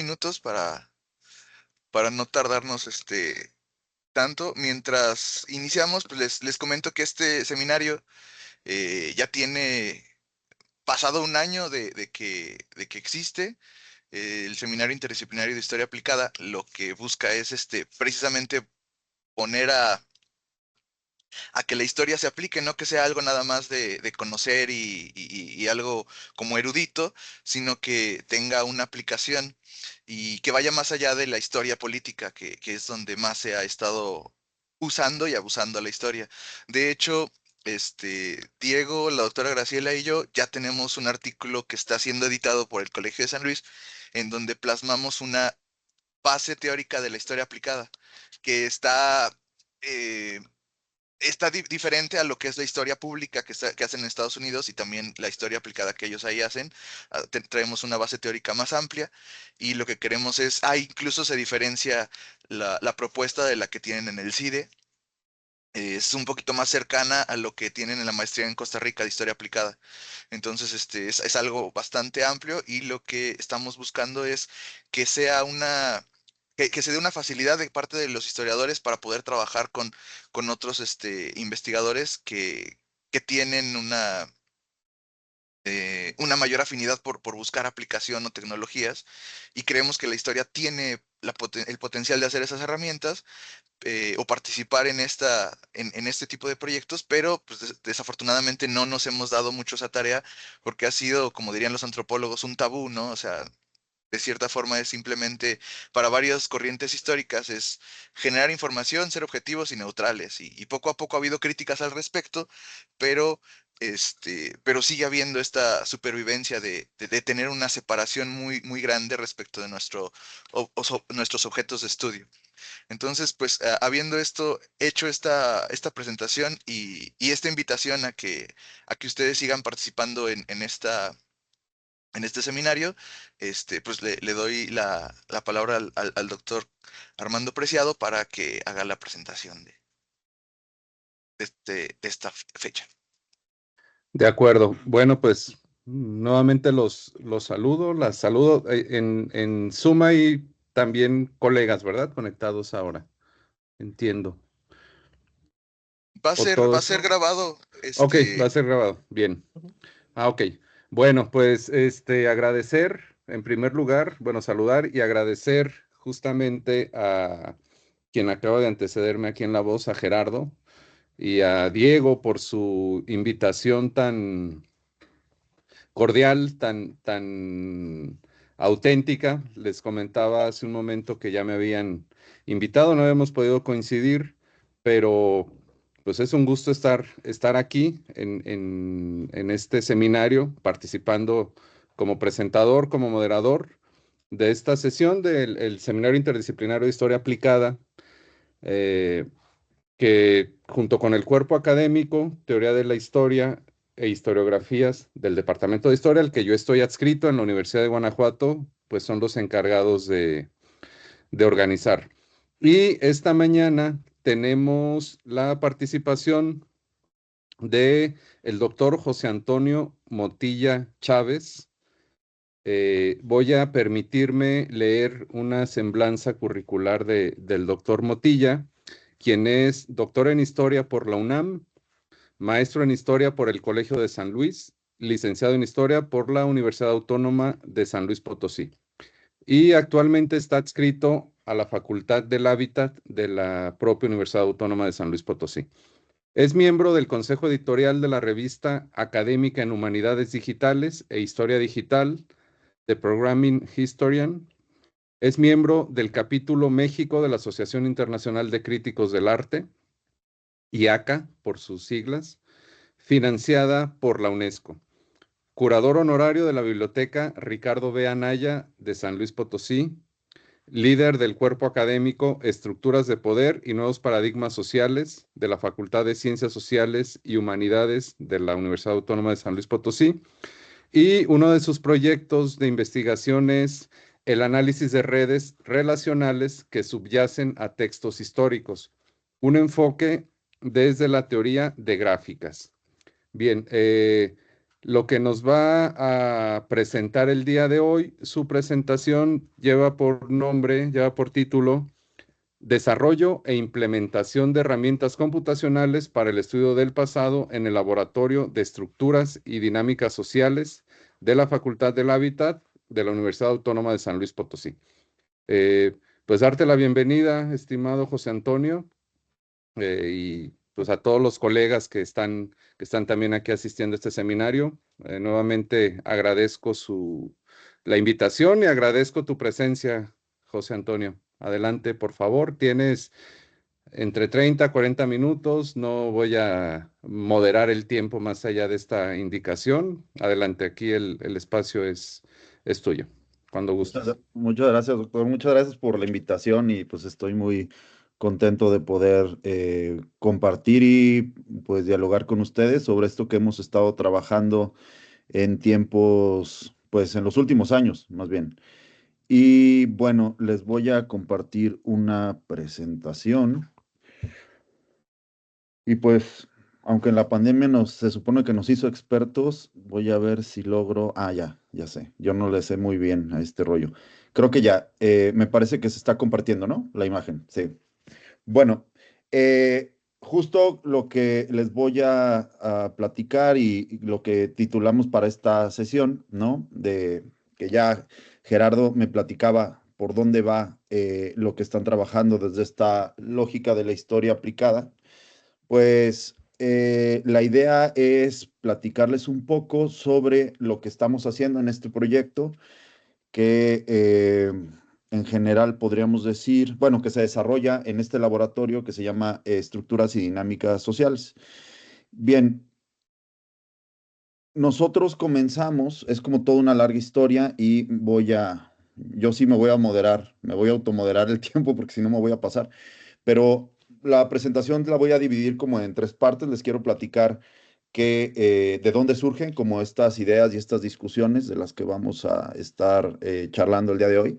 minutos para no tardarnos tanto. Mientras iniciamos, pues les comento que este seminario ya tiene pasado un año de que existe. El Seminario Interdisciplinario de Historia Aplicada lo que busca es precisamente poner a que la historia se aplique, no que sea algo nada más de conocer y algo como erudito, sino que tenga una aplicación y que vaya más allá de la historia política, que es donde más se ha estado usando y abusando la historia. De hecho, Diego, la doctora Graciela y yo ya tenemos un artículo que está siendo editado por el Colegio de San Luis, en donde plasmamos una base teórica de la historia aplicada, que eh, está diferente a lo que es la historia pública que hacen en Estados Unidos y también la historia aplicada que ellos ahí hacen. Traemos una base teórica más amplia y lo que queremos incluso se diferencia la propuesta de la que tienen en el CIDE. Es un poquito más cercana a lo que tienen en la maestría en Costa Rica de historia aplicada. Entonces, es algo bastante amplio y lo que estamos buscando es que sea que se dé una facilidad de parte de los historiadores para poder trabajar con otros investigadores que tienen una mayor afinidad por buscar aplicación o tecnologías y creemos que la historia tiene el potencial de hacer esas herramientas o participar en este tipo de proyectos, pero pues, desafortunadamente no nos hemos dado mucho esa tarea porque ha sido, como dirían los antropólogos, un tabú, ¿no? O sea, de cierta forma es simplemente, para varias corrientes históricas, es generar información, ser objetivos y neutrales. Y poco a poco ha habido críticas al respecto, pero, pero sigue habiendo esta supervivencia de tener una separación muy, muy grande respecto de nuestros objetos de estudio. Entonces, pues, habiendo hecho esta presentación y esta invitación a que ustedes sigan participando en este seminario, pues le doy la palabra al doctor Armando Preciado para que haga la presentación de esta fecha. De acuerdo. Bueno, pues nuevamente los saludo, las saludo. En Zoom hay también colegas, ¿verdad? Conectados ahora. Entiendo. Va a O ser, va a todos. ser grabado, Ok, va a ser grabado. Bien. Ujú. Ok. Bueno, pues agradecer, en primer lugar, bueno, saludar y agradecer justamente a quien acaba de antecederme aquí en la voz, a Gerardo, y a Diego por su invitación tan cordial, tan auténtica. Les comentaba hace un momento que ya me habían invitado, no habíamos podido coincidir, pero pues es un gusto estar aquí en este seminario, participando como presentador, como moderador de esta sesión del el Seminario Interdisciplinario de Historia Aplicada, eh, que junto con el cuerpo académico, Teoría de la Historia e Historiografías del Departamento de Historia, al que yo estoy adscrito en la Universidad de Guanajuato, pues son los encargados de organizar. Y esta mañana tenemos la participación de el doctor José Antonio Motilla Chávez. Voy a permitirme leer una semblanza curricular del doctor Motilla, quien es doctor en Historia por la UNAM, maestro en Historia por el Colegio de San Luis, licenciado en Historia por la Universidad Autónoma de San Luis Potosí y actualmente está adscrito a la Facultad del Hábitat de la propia Universidad Autónoma de San Luis Potosí. Es miembro del Consejo Editorial de la revista académica en Humanidades Digitales e Historia Digital, The Programming Historian. Es miembro del capítulo México de la Asociación Internacional de Críticos del Arte, IACA por sus siglas, financiada por la UNESCO. Curador honorario de la Biblioteca Ricardo B. Anaya de San Luis Potosí, líder del cuerpo académico Estructuras de Poder y Nuevos Paradigmas Sociales de la Facultad de Ciencias Sociales y Humanidades de la Universidad Autónoma de San Luis Potosí. Y uno de sus proyectos de investigación es el análisis de redes relacionales que subyacen a textos históricos, un enfoque desde la teoría de gráficas. Bien, Lo que nos va a presentar el día de hoy, su presentación lleva por título Desarrollo e implementación de herramientas computacionales para el estudio del pasado en el Laboratorio de Estructuras y Dinámicas Sociales de la Facultad del Hábitat de la Universidad Autónoma de San Luis Potosí. Eh, pues darte la bienvenida, estimado José Antonio, y pues a todos los colegas que están también aquí asistiendo a este seminario. Nuevamente agradezco la invitación y agradezco tu presencia, José Antonio. Adelante, por favor. Tienes entre 30 a 40 minutos. No voy a moderar el tiempo más allá de esta indicación. Adelante, aquí el espacio es tuyo, cuando gustes. Muchas gracias, doctor. Muchas gracias por la invitación y pues estoy muy contento de poder compartir y pues dialogar con ustedes sobre esto que hemos estado trabajando en tiempos, pues en los últimos años, más bien. Y bueno, les voy a compartir una presentación. Y pues, aunque en la pandemia se supone que nos hizo expertos, voy a ver si logro. Ah, ya sé. Yo no le sé muy bien a este rollo. Creo que ya. Me parece que se está compartiendo, ¿no? La imagen. Sí. Bueno, justo lo que les voy a platicar y lo que titulamos para esta sesión, ¿no? De que ya Gerardo me platicaba por dónde va lo que están trabajando desde esta lógica de la historia aplicada. Pues la idea es platicarles un poco sobre lo que estamos haciendo en este proyecto, que en general podríamos decir, bueno, que se desarrolla en este laboratorio que se llama Estructuras y Dinámicas Sociales. Bien, nosotros comenzamos, es como toda una larga historia y yo sí me voy a moderar, me voy a automoderar el tiempo porque si no me voy a pasar. Pero la presentación la voy a dividir como en tres partes. Les quiero platicar de dónde surgen como estas ideas y estas discusiones de las que vamos a estar charlando el día de hoy.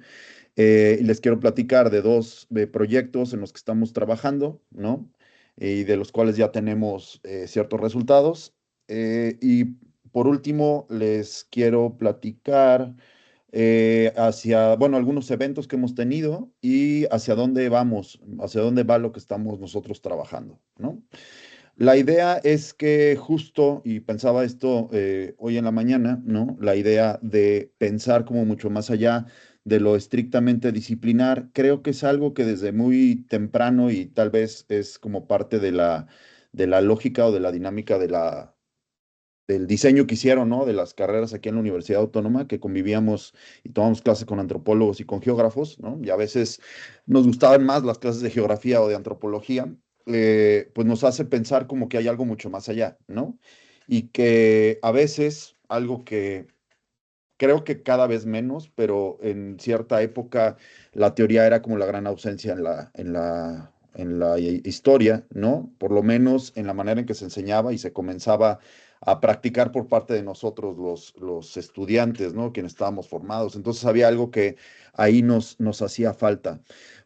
Y les quiero platicar de dos proyectos en los que estamos trabajando, ¿no? Y de los cuales ya tenemos ciertos resultados. Y por último, les quiero platicar bueno, algunos eventos que hemos tenido y hacia dónde vamos, hacia dónde va lo que estamos nosotros trabajando, ¿no? La idea es que justo, y pensaba esto hoy en la mañana, ¿no? La idea de pensar como mucho más allá de lo estrictamente disciplinar, creo que es algo que desde muy temprano y tal vez es como parte de la lógica o de la dinámica del diseño que hicieron, ¿no? De las carreras aquí en la Universidad Autónoma, que convivíamos y tomamos clases con antropólogos y con geógrafos, ¿no? Y a veces nos gustaban más las clases de geografía o de antropología, pues nos hace pensar como que hay algo mucho más allá, ¿no? Y que a veces algo que creo que cada vez menos, pero en cierta época la teoría era como la gran ausencia en la historia, ¿no? Por lo menos en la manera en que se enseñaba y se comenzaba a practicar por parte de nosotros los estudiantes, ¿no? Quienes estábamos formados. Entonces había algo que ahí nos hacía falta.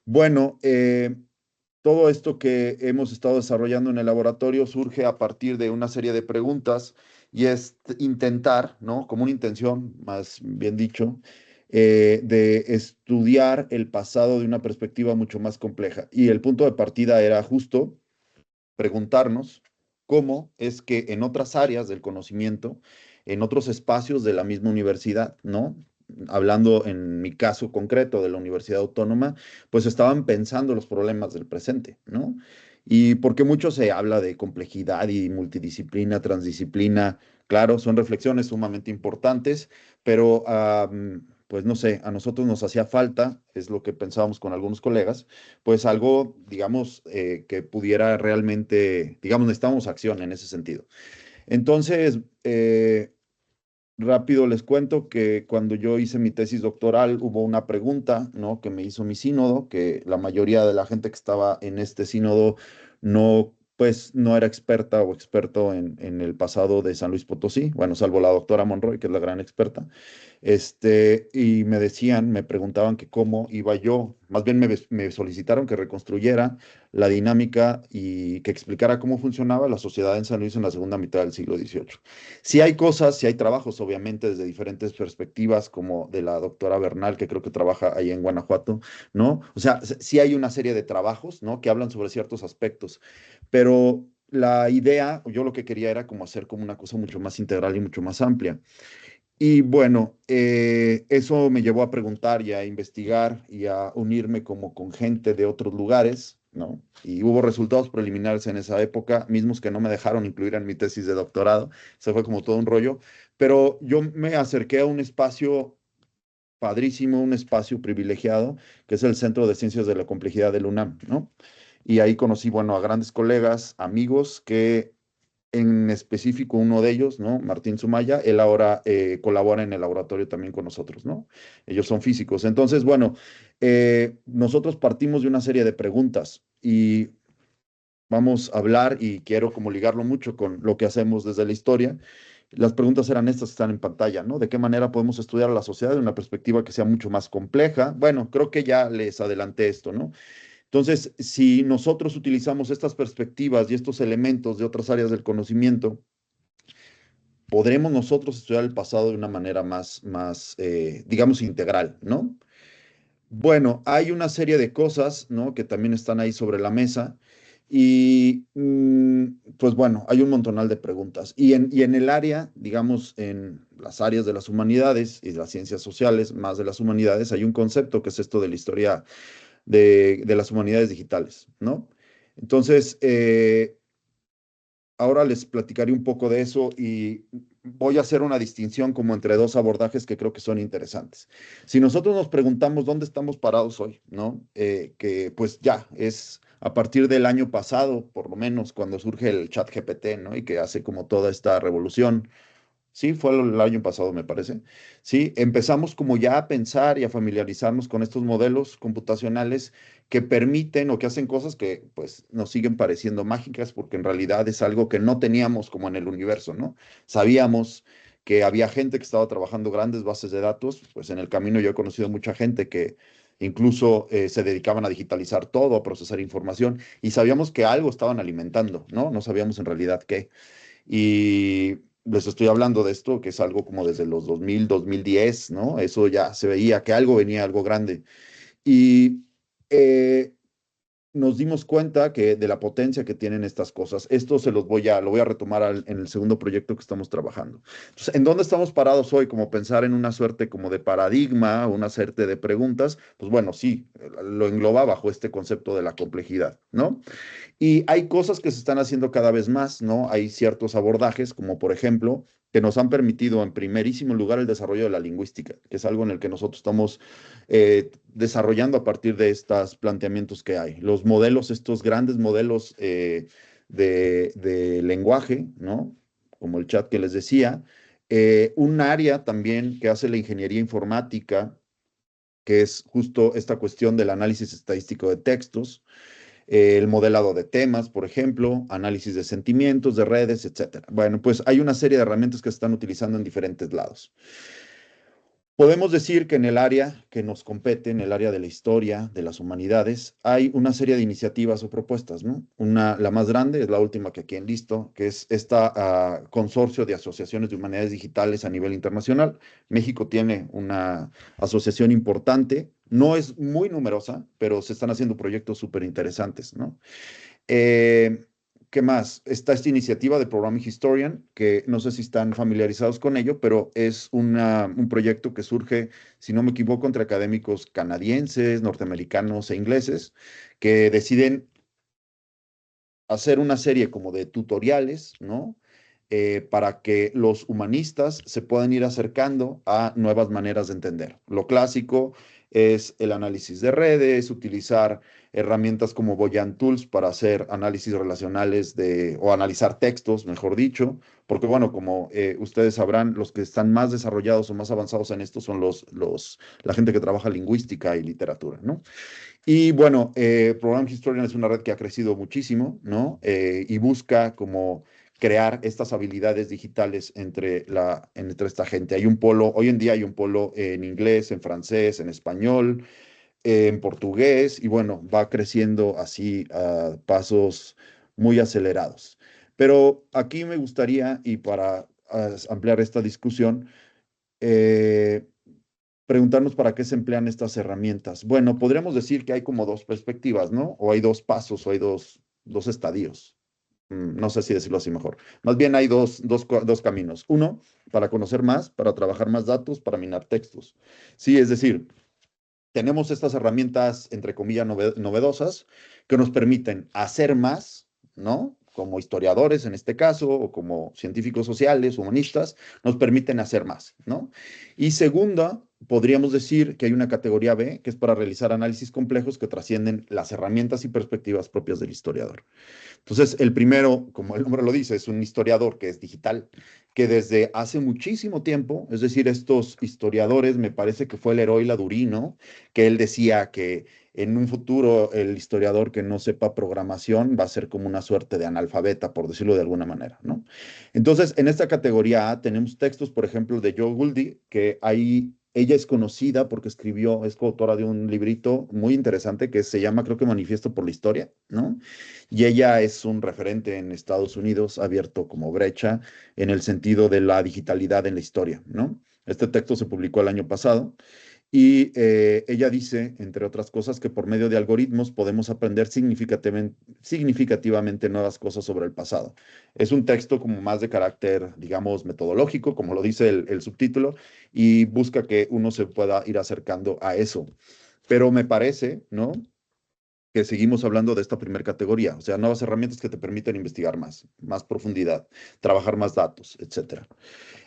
Bueno, todo esto que hemos estado desarrollando en el laboratorio surge a partir de una serie de preguntas y es intentar, ¿no? Como una intención, más bien dicho, de estudiar el pasado de una perspectiva mucho más compleja. Y el punto de partida era justo preguntarnos cómo es que en otras áreas del conocimiento, en otros espacios de la misma universidad, ¿no? Hablando en mi caso concreto de la Universidad Autónoma, pues estaban pensando los problemas del presente, ¿no? Y porque mucho se habla de complejidad y multidisciplina, transdisciplina, claro, son reflexiones sumamente importantes, pero pues no sé, a nosotros nos hacía falta, es lo que pensábamos con algunos colegas, pues algo, digamos, que pudiera realmente, digamos, necesitamos acción en ese sentido. Entonces, rápido les cuento que cuando yo hice mi tesis doctoral hubo una pregunta, ¿no? Que me hizo mi sínodo, que la mayoría de la gente que estaba en este sínodo no, pues, no era experta o experto en el pasado de San Luis Potosí, bueno, salvo la doctora Monroy, que es la gran experta. Y me decían, me preguntaban que cómo iba yo, más bien me solicitaron que reconstruyera la dinámica y que explicara cómo funcionaba la sociedad en San Luis en la segunda mitad del siglo XVIII. Sí hay cosas, sí hay trabajos, obviamente, desde diferentes perspectivas, como de la doctora Bernal, que creo que trabaja ahí en Guanajuato, ¿no? O sea, sí hay una serie de trabajos, ¿no? Que hablan sobre ciertos aspectos, pero la idea, yo lo que quería era como hacer como una cosa mucho más integral y mucho más amplia. Y bueno, eso me llevó a preguntar y a investigar y a unirme como con gente de otros lugares, ¿no? Y hubo resultados preliminares en esa época, mismos que no me dejaron incluir en mi tesis de doctorado. Eso fue como todo un rollo. Pero yo me acerqué a un espacio padrísimo, un espacio privilegiado, que es el Centro de Ciencias de la Complejidad del UNAM, ¿no? Y ahí conocí, bueno, a grandes colegas, amigos que en específico uno de ellos, ¿no? Martín Sumaya, él ahora colabora en el laboratorio también con nosotros, ¿no? Ellos son físicos. Entonces, bueno, nosotros partimos de una serie de preguntas y vamos a hablar y quiero como ligarlo mucho con lo que hacemos desde la historia. Las preguntas eran estas que están en pantalla, ¿no? ¿De qué manera podemos estudiar a la sociedad de una perspectiva que sea mucho más compleja? Bueno, creo que ya les adelanté esto, ¿no? Entonces, si nosotros utilizamos estas perspectivas y estos elementos de otras áreas del conocimiento, podremos nosotros estudiar el pasado de una manera digamos, integral, ¿no? Bueno, hay una serie de cosas, ¿no? Que también están ahí sobre la mesa y, pues bueno, hay un montonal de preguntas. Y en el área, digamos, en las áreas de las humanidades y de las ciencias sociales, más de las humanidades, hay un concepto que es esto de la historia de las humanidades digitales, ¿no? Entonces, ahora les platicaré un poco de eso y voy a hacer una distinción como entre dos abordajes que creo que son interesantes. Si nosotros nos preguntamos dónde estamos parados hoy, ¿no? Que pues ya es a partir del año pasado, por lo menos, cuando surge el chat GPT, ¿no? Y que hace como toda esta revolución. Sí, fue el año pasado, me parece. Sí, empezamos como ya a pensar y a familiarizarnos con estos modelos computacionales que permiten o que hacen cosas que pues nos siguen pareciendo mágicas porque en realidad es algo que no teníamos como en el universo, ¿no? Sabíamos que había gente que estaba trabajando grandes bases de datos, pues en el camino yo he conocido mucha gente que incluso se dedicaban a digitalizar todo, a procesar información y sabíamos que algo estaban alimentando, ¿no? No sabíamos en realidad qué. Y les estoy hablando de esto, que es algo como desde los 2000, 2010, ¿no? Eso ya se veía que algo venía, algo grande. Y eh, nos dimos cuenta que de la potencia que tienen estas cosas. Esto lo voy a retomar en el segundo proyecto que estamos trabajando. Entonces, ¿en dónde estamos parados hoy? Como pensar en una suerte como de paradigma, una suerte de preguntas, pues bueno, sí, lo engloba bajo este concepto de la complejidad, ¿no? Y hay cosas que se están haciendo cada vez más, ¿no? Hay ciertos abordajes, como por ejemplo, que nos han permitido en primerísimo lugar el desarrollo de la lingüística, que es algo en el que nosotros estamos desarrollando a partir de estos planteamientos que hay. Los modelos, estos grandes modelos de lenguaje, ¿no? Como el chat que les decía. Un área también que hace la ingeniería informática, que es justo esta cuestión del análisis estadístico de textos, el modelado de temas, por ejemplo, análisis de sentimientos, de redes, etcétera. Bueno, pues hay una serie de herramientas que se están utilizando en diferentes lados. Podemos decir que en el área que nos compete, en el área de la historia, de las humanidades, hay una serie de iniciativas o propuestas, ¿no? La más grande es la última que aquí enlisto, que es esta consorcio de asociaciones de humanidades digitales a nivel internacional. México tiene una asociación importante, no es muy numerosa, pero se están haciendo proyectos súper interesantes, ¿no? Eh, ¿Qué más? Está esta iniciativa de Programming Historian, que no sé si están familiarizados con ello, pero es un proyecto que surge, si no me equivoco, entre académicos canadienses, norteamericanos e ingleses, que deciden hacer una serie como de tutoriales, ¿no? Para que los humanistas se puedan ir acercando a nuevas maneras de entender. Lo clásico es el análisis de redes, utilizar herramientas como Boyan Tools para hacer análisis relacionales o analizar textos, mejor dicho, porque bueno, como ustedes sabrán, los que están más desarrollados o más avanzados en esto son la gente que trabaja lingüística y literatura, ¿no? Y bueno, Program Historian es una red que ha crecido muchísimo, ¿no? Y busca como crear estas habilidades digitales entre esta gente. Hay un polo, hoy en día hay un polo en inglés, en francés, en español, en portugués, y bueno, va creciendo así a pasos muy acelerados. Pero aquí me gustaría, y para ampliar esta discusión, eh, preguntarnos para qué se emplean estas herramientas. Bueno, podríamos decir que hay como dos perspectivas, ¿no? O hay dos pasos, o hay dos estadios. No sé si decirlo así mejor. Más bien hay dos caminos. Uno, para conocer más, para trabajar más datos, para minar textos. Sí, es decir, tenemos estas herramientas, entre comillas, novedosas, que nos permiten hacer más, ¿no? Como historiadores en este caso, o como científicos sociales, humanistas, nos permiten hacer más, ¿no? Y segunda, podríamos decir que hay una categoría B, que es para realizar análisis complejos que trascienden las herramientas y perspectivas propias del historiador. Entonces, el primero, como el nombre lo dice, es un historiador que es digital, que desde hace muchísimo tiempo, es decir, estos historiadores, me parece que fue el Leroy Ladurie, ¿no? Que él decía que en un futuro el historiador que no sepa programación va a ser como una suerte de analfabeta, por decirlo de alguna manera, ¿no? Entonces, en esta categoría A tenemos textos, por ejemplo, de Joe Goldie, que ahí ella es conocida porque escribió, es coautora de un librito muy interesante que se llama, creo que Manifiesto por la Historia, ¿no? Y ella es un referente en Estados Unidos, abierto como brecha en el sentido de la digitalidad en la historia, ¿no? Este texto se publicó el año pasado y ella dice, entre otras cosas, que por medio de algoritmos podemos aprender significativamente nuevas cosas sobre el pasado. Es un texto como más de carácter, digamos, metodológico, como lo dice el subtítulo, y busca que uno se pueda ir acercando a eso. Pero me parece, ¿no? Que seguimos hablando de esta primera categoría, o sea, nuevas herramientas que te permiten investigar más profundidad, trabajar más datos, etcétera.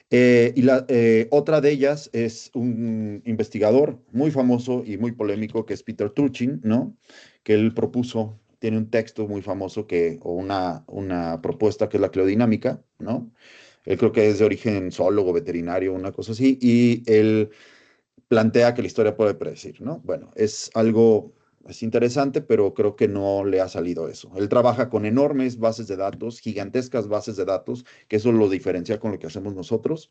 Y la otra de ellas es un investigador muy famoso y muy polémico que es Peter Turchin, ¿no? Que él propuso, tiene un texto muy famoso o una propuesta que es la cleodinámica, ¿no? Él creo que es de origen zoólogo, veterinario, una cosa así, y él plantea que la historia puede predecir, ¿no? Bueno, es interesante, pero creo que no le ha salido eso. Él trabaja con enormes bases de datos, gigantescas bases de datos, que eso lo diferencia con lo que hacemos nosotros,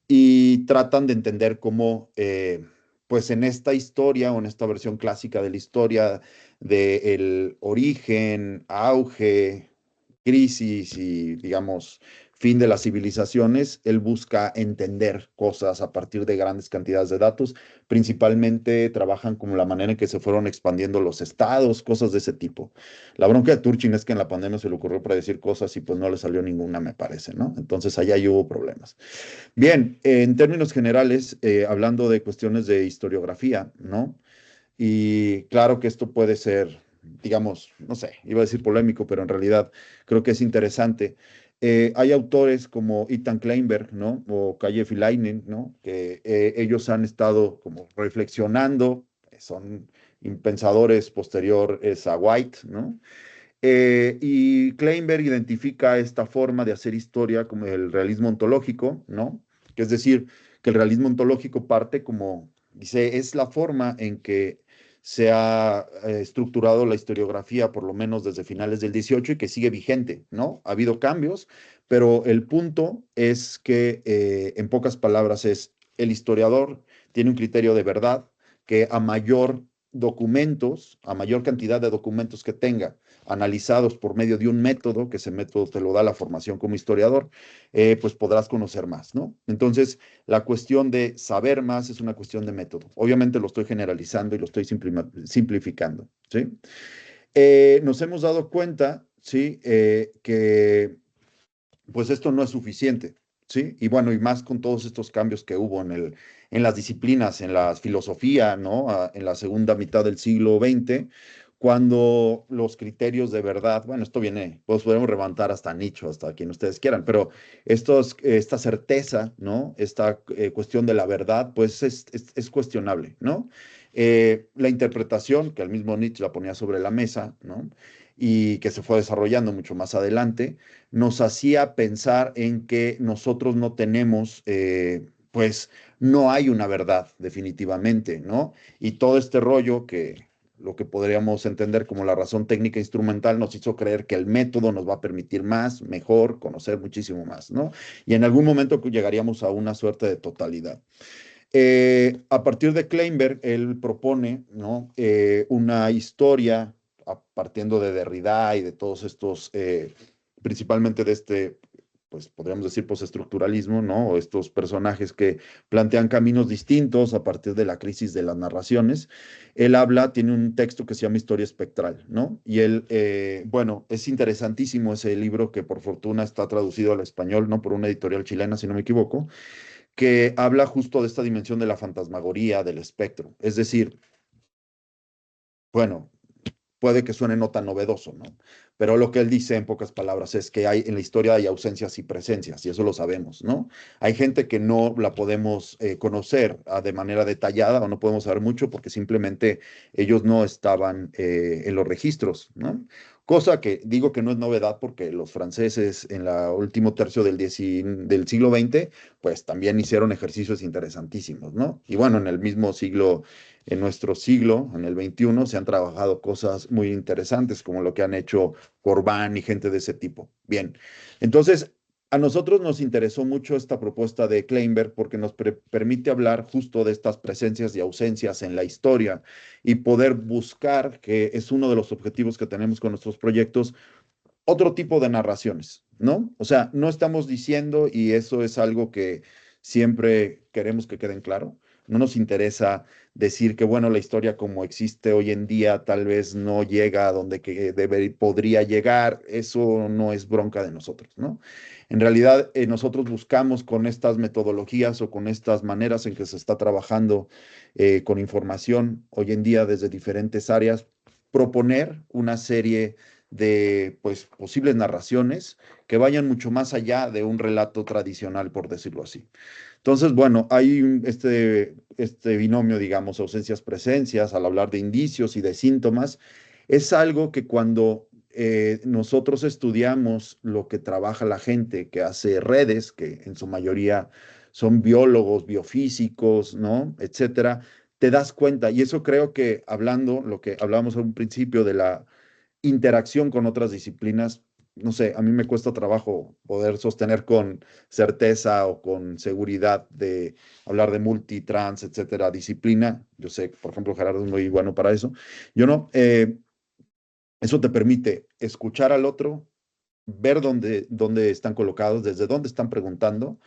y tratan de entender cómo, pues en esta historia o en esta versión clásica de la historia, del origen, auge, crisis y, digamos, fin de las civilizaciones, él busca entender cosas a partir de grandes cantidades de datos. Principalmente trabajan como la manera en que se fueron expandiendo los estados, cosas de ese tipo. La bronca de Turchin es que en la pandemia se le ocurrió predecir cosas y pues no le salió ninguna, me parece, ¿no? Entonces allá ya hubo problemas. Bien, en términos generales, hablando de cuestiones de historiografía, ¿no? Y claro que esto puede ser, digamos, no sé, iba a decir polémico, pero en realidad creo que es interesante. Hay autores como Ethan Kleinberg, ¿no? O Kalle Filainen, ¿no? Que ellos han estado como reflexionando, son pensadores posteriores a White, ¿no? Y Kleinberg identifica esta forma de hacer historia como el realismo ontológico, ¿no? Que es decir, que el realismo ontológico parte como, dice, es la forma en que se ha estructurado la historiografía, por lo menos desde finales del 18 y que sigue vigente, ¿no? Ha habido cambios, pero el punto es que, en pocas palabras, es el historiador tiene un criterio de verdad que a mayor cantidad de documentos que tenga, analizados por medio de un método, que ese método te lo da la formación como historiador, pues podrás conocer más, ¿no? Entonces, la cuestión de saber más es una cuestión de método. Obviamente lo estoy generalizando y lo estoy simplificando, ¿sí? Nos hemos dado cuenta, ¿sí? Que pues esto no es suficiente, ¿sí? Y bueno, y más con todos estos cambios que hubo en las disciplinas, en la filosofía, ¿no? En la segunda mitad del siglo XX, cuando los criterios de verdad, bueno, esto viene, pues podemos levantar hasta nicho, hasta quien ustedes quieran, pero esta certeza, ¿no? Esta cuestión de la verdad, pues es cuestionable, ¿no? La interpretación, que el mismo Nietzsche la ponía sobre la mesa, ¿no? Y que se fue desarrollando mucho más adelante, nos hacía pensar en que nosotros no tenemos, pues no hay una verdad definitivamente, ¿no? Y todo este rollo lo que podríamos entender como la razón técnica instrumental, nos hizo creer que el método nos va a permitir más, mejor, conocer muchísimo más, ¿no? Y en algún momento llegaríamos a una suerte de totalidad. A partir de Kleinberg, él propone, ¿no? Una historia partiendo de Derrida y de todos estos, principalmente de este, pues podríamos decir postestructuralismo, ¿no? O estos personajes que plantean caminos distintos a partir de la crisis de las narraciones. Él habla, tiene un texto que se llama Historia Espectral, ¿no? Y él, bueno, es interesantísimo ese libro que por fortuna está traducido al español, ¿no? Por una editorial chilena, si no me equivoco, que habla justo de esta dimensión de la fantasmagoría, del espectro. Es decir, bueno, puede que suene no tan novedoso, ¿no? Pero lo que él dice en pocas palabras es que hay en la historia hay ausencias y presencias, y eso lo sabemos, ¿no? Hay gente que no la podemos conocer de manera detallada o no podemos saber mucho porque simplemente ellos no estaban en los registros, ¿no? Cosa que digo que no es novedad porque los franceses en el último tercio del siglo XX, pues también hicieron ejercicios interesantísimos, ¿no? Y bueno, en el mismo siglo en nuestro siglo, en el 21, se han trabajado cosas muy interesantes como lo que han hecho Corbán y gente de ese tipo. Bien, entonces a nosotros nos interesó mucho esta propuesta de Kleinberg porque nos permite hablar justo de estas presencias y ausencias en la historia y poder buscar, que es uno de los objetivos que tenemos con nuestros proyectos, otro tipo de narraciones, ¿no? O sea, no estamos diciendo, y eso es algo que siempre queremos que queden claro, no nos interesa decir que, bueno, la historia como existe hoy en día tal vez no llega a donde podría llegar, eso no es bronca de nosotros, ¿no? En realidad, nosotros buscamos con estas metodologías o con estas maneras en que se está trabajando con información hoy en día desde diferentes áreas, proponer una serie de pues, posibles narraciones que vayan mucho más allá de un relato tradicional, por decirlo así. Entonces, bueno, hay este binomio, digamos, ausencias-presencias, al hablar de indicios y de síntomas, es algo que cuando nosotros estudiamos lo que trabaja la gente que hace redes, que en su mayoría son biólogos, biofísicos, ¿no? Etcétera, te das cuenta, y eso creo que hablando, lo que hablábamos al un principio de la interacción con otras disciplinas, no sé, a mí me cuesta trabajo poder sostener con certeza o con seguridad de hablar de multitrans, etcétera, disciplina. Yo sé, por ejemplo, Gerardo es muy bueno para eso. Yo no, eso te permite escuchar al otro, ver dónde están colocados, desde dónde están preguntando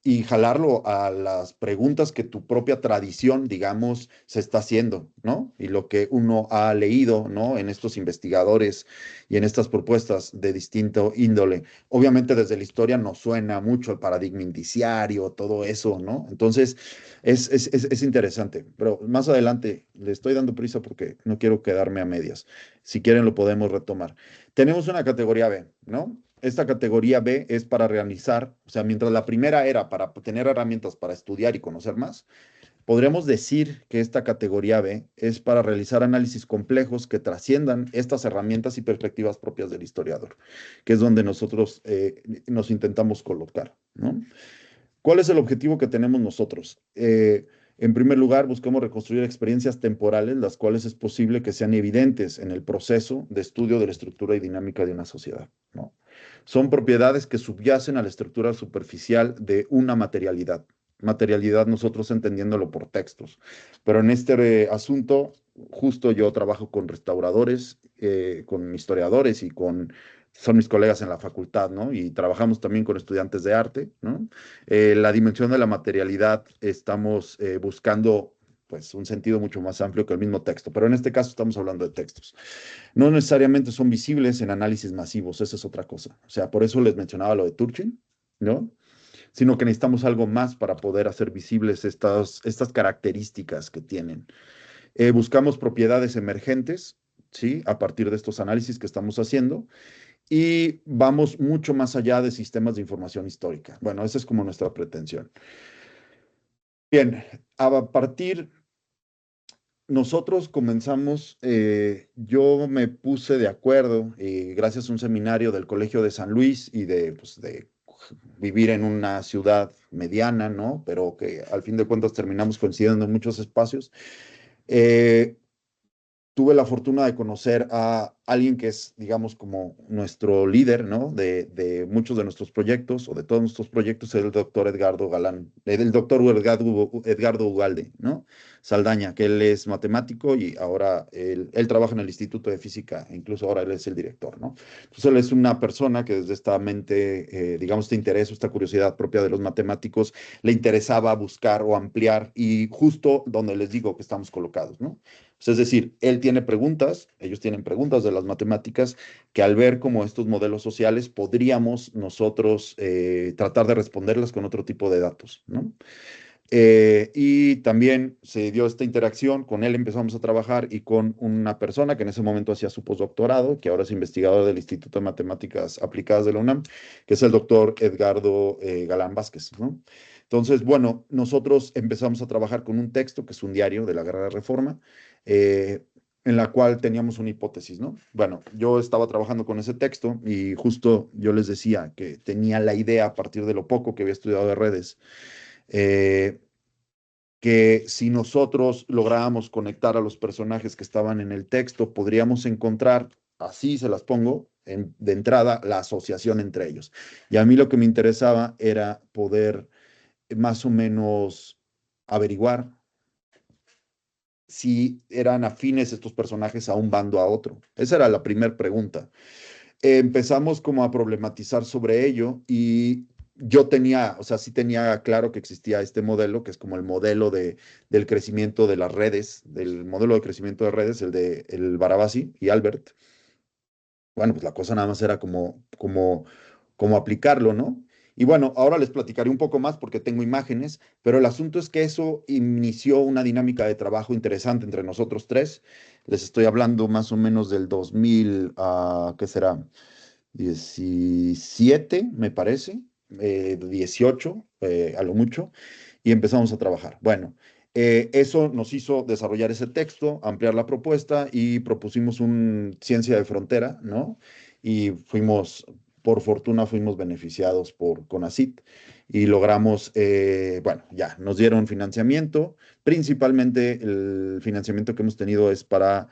y jalarlo a las preguntas que tu propia tradición, digamos, se está haciendo, ¿no? Y lo que uno ha leído, ¿no? En estos investigadores y en estas propuestas de distinto índole. Obviamente desde la historia nos suena mucho el paradigma indiciario, todo eso, ¿no? Entonces, es interesante, pero más adelante le estoy dando prisa porque no quiero quedarme a medias. Si quieren, lo podemos retomar. Tenemos una categoría B, ¿no? Esta categoría B es para realizar, o sea, mientras la primera era para tener herramientas para estudiar y conocer más, podríamos decir que esta categoría B es para realizar análisis complejos que trasciendan estas herramientas y perspectivas propias del historiador, que es donde nosotros nos intentamos colocar, ¿no? ¿Cuál es el objetivo que tenemos nosotros? En primer lugar, buscamos reconstruir experiencias temporales, las cuales es posible que sean evidentes en el proceso de estudio de la estructura y dinámica de una sociedad, ¿no? Son propiedades que subyacen a la estructura superficial de una materialidad. Materialidad nosotros entendiéndolo por textos. Pero en este asunto, justo yo trabajo con restauradores, con historiadores y son mis colegas en la facultad, ¿no? Y trabajamos también con estudiantes de arte, ¿no? La dimensión de la materialidad estamos buscando pues un sentido mucho más amplio que el mismo texto, pero en este caso estamos hablando de textos. No necesariamente son visibles en análisis masivos, esa es otra cosa. O sea, por eso les mencionaba lo de Turchin, ¿no? Sino que necesitamos algo más para poder hacer visibles estas características que tienen. Buscamos propiedades emergentes, ¿sí? A partir de estos análisis que estamos haciendo y vamos mucho más allá de sistemas de información histórica. Bueno, esa es como nuestra pretensión. Bien, a partir, nosotros comenzamos, yo me puse de acuerdo, gracias a un seminario del Colegio de San Luis y pues, de vivir en una ciudad mediana, ¿no? Pero que al fin de cuentas terminamos coincidiendo en muchos espacios. tuve la fortuna de conocer a alguien que es, digamos, como nuestro líder, ¿no? De muchos de nuestros proyectos o de todos nuestros proyectos, es el doctor Edgardo Galán, el doctor Edgardo Ugalde, ¿no? Saldaña, que él es matemático y ahora él trabaja en el Instituto de Física, e incluso ahora él es el director, ¿no? Entonces él es una persona que desde esta mente, digamos, este interés o esta curiosidad propia de los matemáticos, le interesaba buscar o ampliar y justo donde les digo que estamos colocados, ¿no? Pues es decir, él tiene preguntas, ellos tienen preguntas de las matemáticas que al ver como estos modelos sociales podríamos nosotros tratar de responderlas con otro tipo de datos, ¿no? Y también se dio esta interacción, con él empezamos a trabajar y con una persona que en ese momento hacía su postdoctorado, que ahora es investigador del Instituto de Matemáticas Aplicadas de la UNAM, que es el doctor Edgardo Galán Vázquez, ¿no? Entonces, bueno, nosotros empezamos a trabajar con un texto que es un diario de la Guerra de Reforma, eh, en la cual teníamos una hipótesis, ¿no? Bueno, yo estaba trabajando con ese texto y justo yo les decía que tenía la idea a partir de lo poco que había estudiado de redes, eh, que si nosotros lográbamos conectar a los personajes que estaban en el texto, podríamos encontrar, así se las pongo, de entrada, la asociación entre ellos. Y a mí lo que me interesaba era poder más o menos averiguar si eran afines estos personajes a un bando a otro. Esa era la primera pregunta. Empezamos como a problematizar sobre ello y yo tenía, o sea, sí tenía claro que existía este modelo, que es como el modelo del crecimiento de las redes, del modelo de crecimiento de redes, el de el Barabasi y Albert. Bueno, pues la cosa nada más era como aplicarlo, ¿no? Y bueno, ahora les platicaré un poco más porque tengo imágenes, pero el asunto es que eso inició una dinámica de trabajo interesante entre nosotros tres. Les estoy hablando más o menos del 2000, ¿qué será? 17, me parece, 18, a lo mucho, y empezamos a trabajar. Bueno, eso nos hizo desarrollar ese texto, ampliar la propuesta y propusimos un ciencia de frontera, ¿no? Y fuimos, por fortuna, fuimos beneficiados por CONACYT y logramos, bueno, ya, nos dieron financiamiento. Principalmente el financiamiento que hemos tenido es para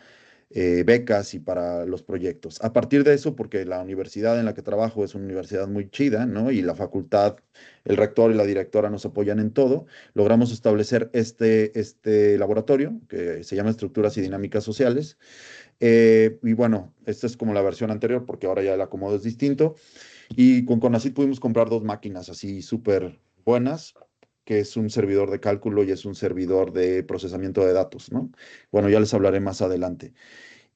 becas y para los proyectos. A partir de eso, porque la universidad en la que trabajo es una universidad muy chida, ¿no? Y la facultad, el rector y la directora nos apoyan en todo, logramos establecer este laboratorio que se llama Estructuras y Dinámicas Sociales. Y bueno, esta es como la versión anterior, porque ahora ya el acomodo es distinto. Y con Conacit pudimos comprar dos máquinas así súper buenas, que es un servidor de cálculo y es un servidor de procesamiento de datos, ¿no? Bueno, ya les hablaré más adelante.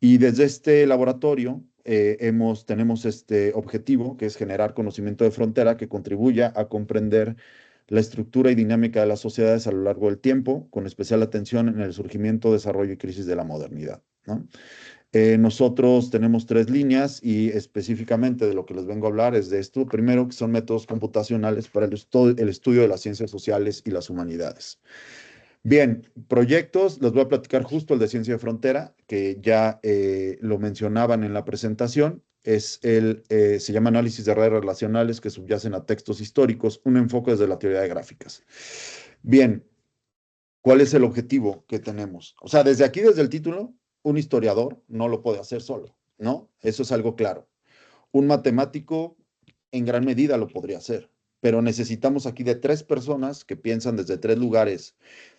Y desde este laboratorio tenemos este objetivo, que es generar conocimiento de frontera que contribuya a comprender la estructura y dinámica de las sociedades a lo largo del tiempo, con especial atención en el surgimiento, desarrollo y crisis de la modernidad, ¿no? Nosotros tenemos tres líneas y específicamente de lo que les vengo a hablar es de esto. Primero, que son métodos computacionales para el estudio de las ciencias sociales y las humanidades. Bien, proyectos, les voy a platicar justo el de Ciencia de Frontera, que ya lo mencionaban en la presentación. Se llama análisis de redes relacionales que subyacen a textos históricos, un enfoque desde la teoría de gráficas. Bien, ¿cuál es el objetivo que tenemos? O sea, desde aquí, desde el título, un historiador no lo puede hacer solo, ¿no? Eso es algo claro. Un matemático en gran medida lo podría hacer, pero necesitamos aquí de tres personas que piensan desde tres lugares.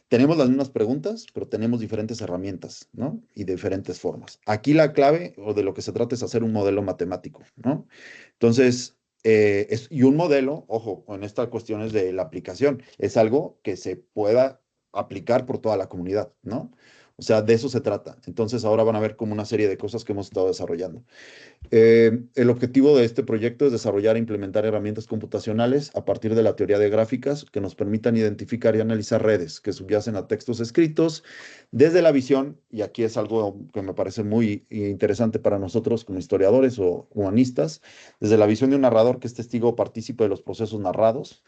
Tenemos las mismas preguntas, pero tenemos diferentes herramientas, ¿no? Y diferentes formas. Aquí la clave o de lo que se trata es hacer un modelo matemático, ¿no? Entonces, y un modelo, ojo, en estas cuestiones de la aplicación, es algo que se pueda aplicar por toda la comunidad, ¿no? O sea, de eso se trata. Entonces, ahora van a ver como una serie de cosas que hemos estado desarrollando. El objetivo de este proyecto es desarrollar e implementar herramientas computacionales a partir de la teoría de gráficas que nos permitan identificar y analizar redes que subyacen a textos escritos desde la visión, y aquí es algo que me parece muy interesante para nosotros como historiadores o humanistas, desde la visión de un narrador que es testigo o partícipe de los procesos narrados,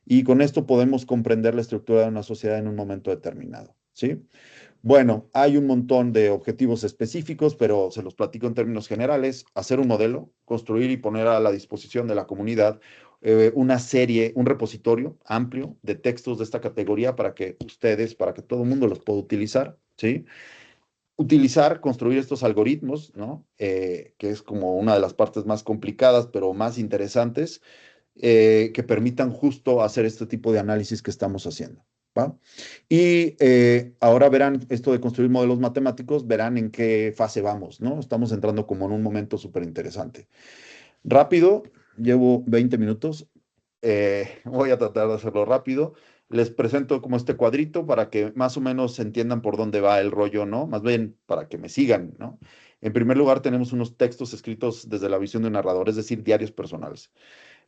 y con esto podemos comprender la estructura de una sociedad en un momento determinado, ¿sí? Bueno, hay un montón de objetivos específicos, pero se los platico en términos generales. Hacer un modelo, construir y poner a la disposición de la comunidad una serie, un repositorio amplio de textos de esta categoría para que ustedes, para que todo el mundo los pueda utilizar, ¿sí? construir estos algoritmos, ¿no? Que es como una de las partes más complicadas, pero más interesantes, que permitan justo hacer este tipo de análisis que estamos haciendo, ¿va? Y ahora verán esto de construir modelos matemáticos, verán en qué fase vamos, ¿no? Estamos entrando como en un momento súper interesante. Rápido, llevo 20 minutos, voy a tratar de hacerlo rápido. Les presento como este cuadrito para que más o menos entiendan por dónde va el rollo, ¿no? Más bien para que me sigan, ¿no? En primer lugar, tenemos unos textos escritos desde la visión de un narrador, es decir, diarios personales.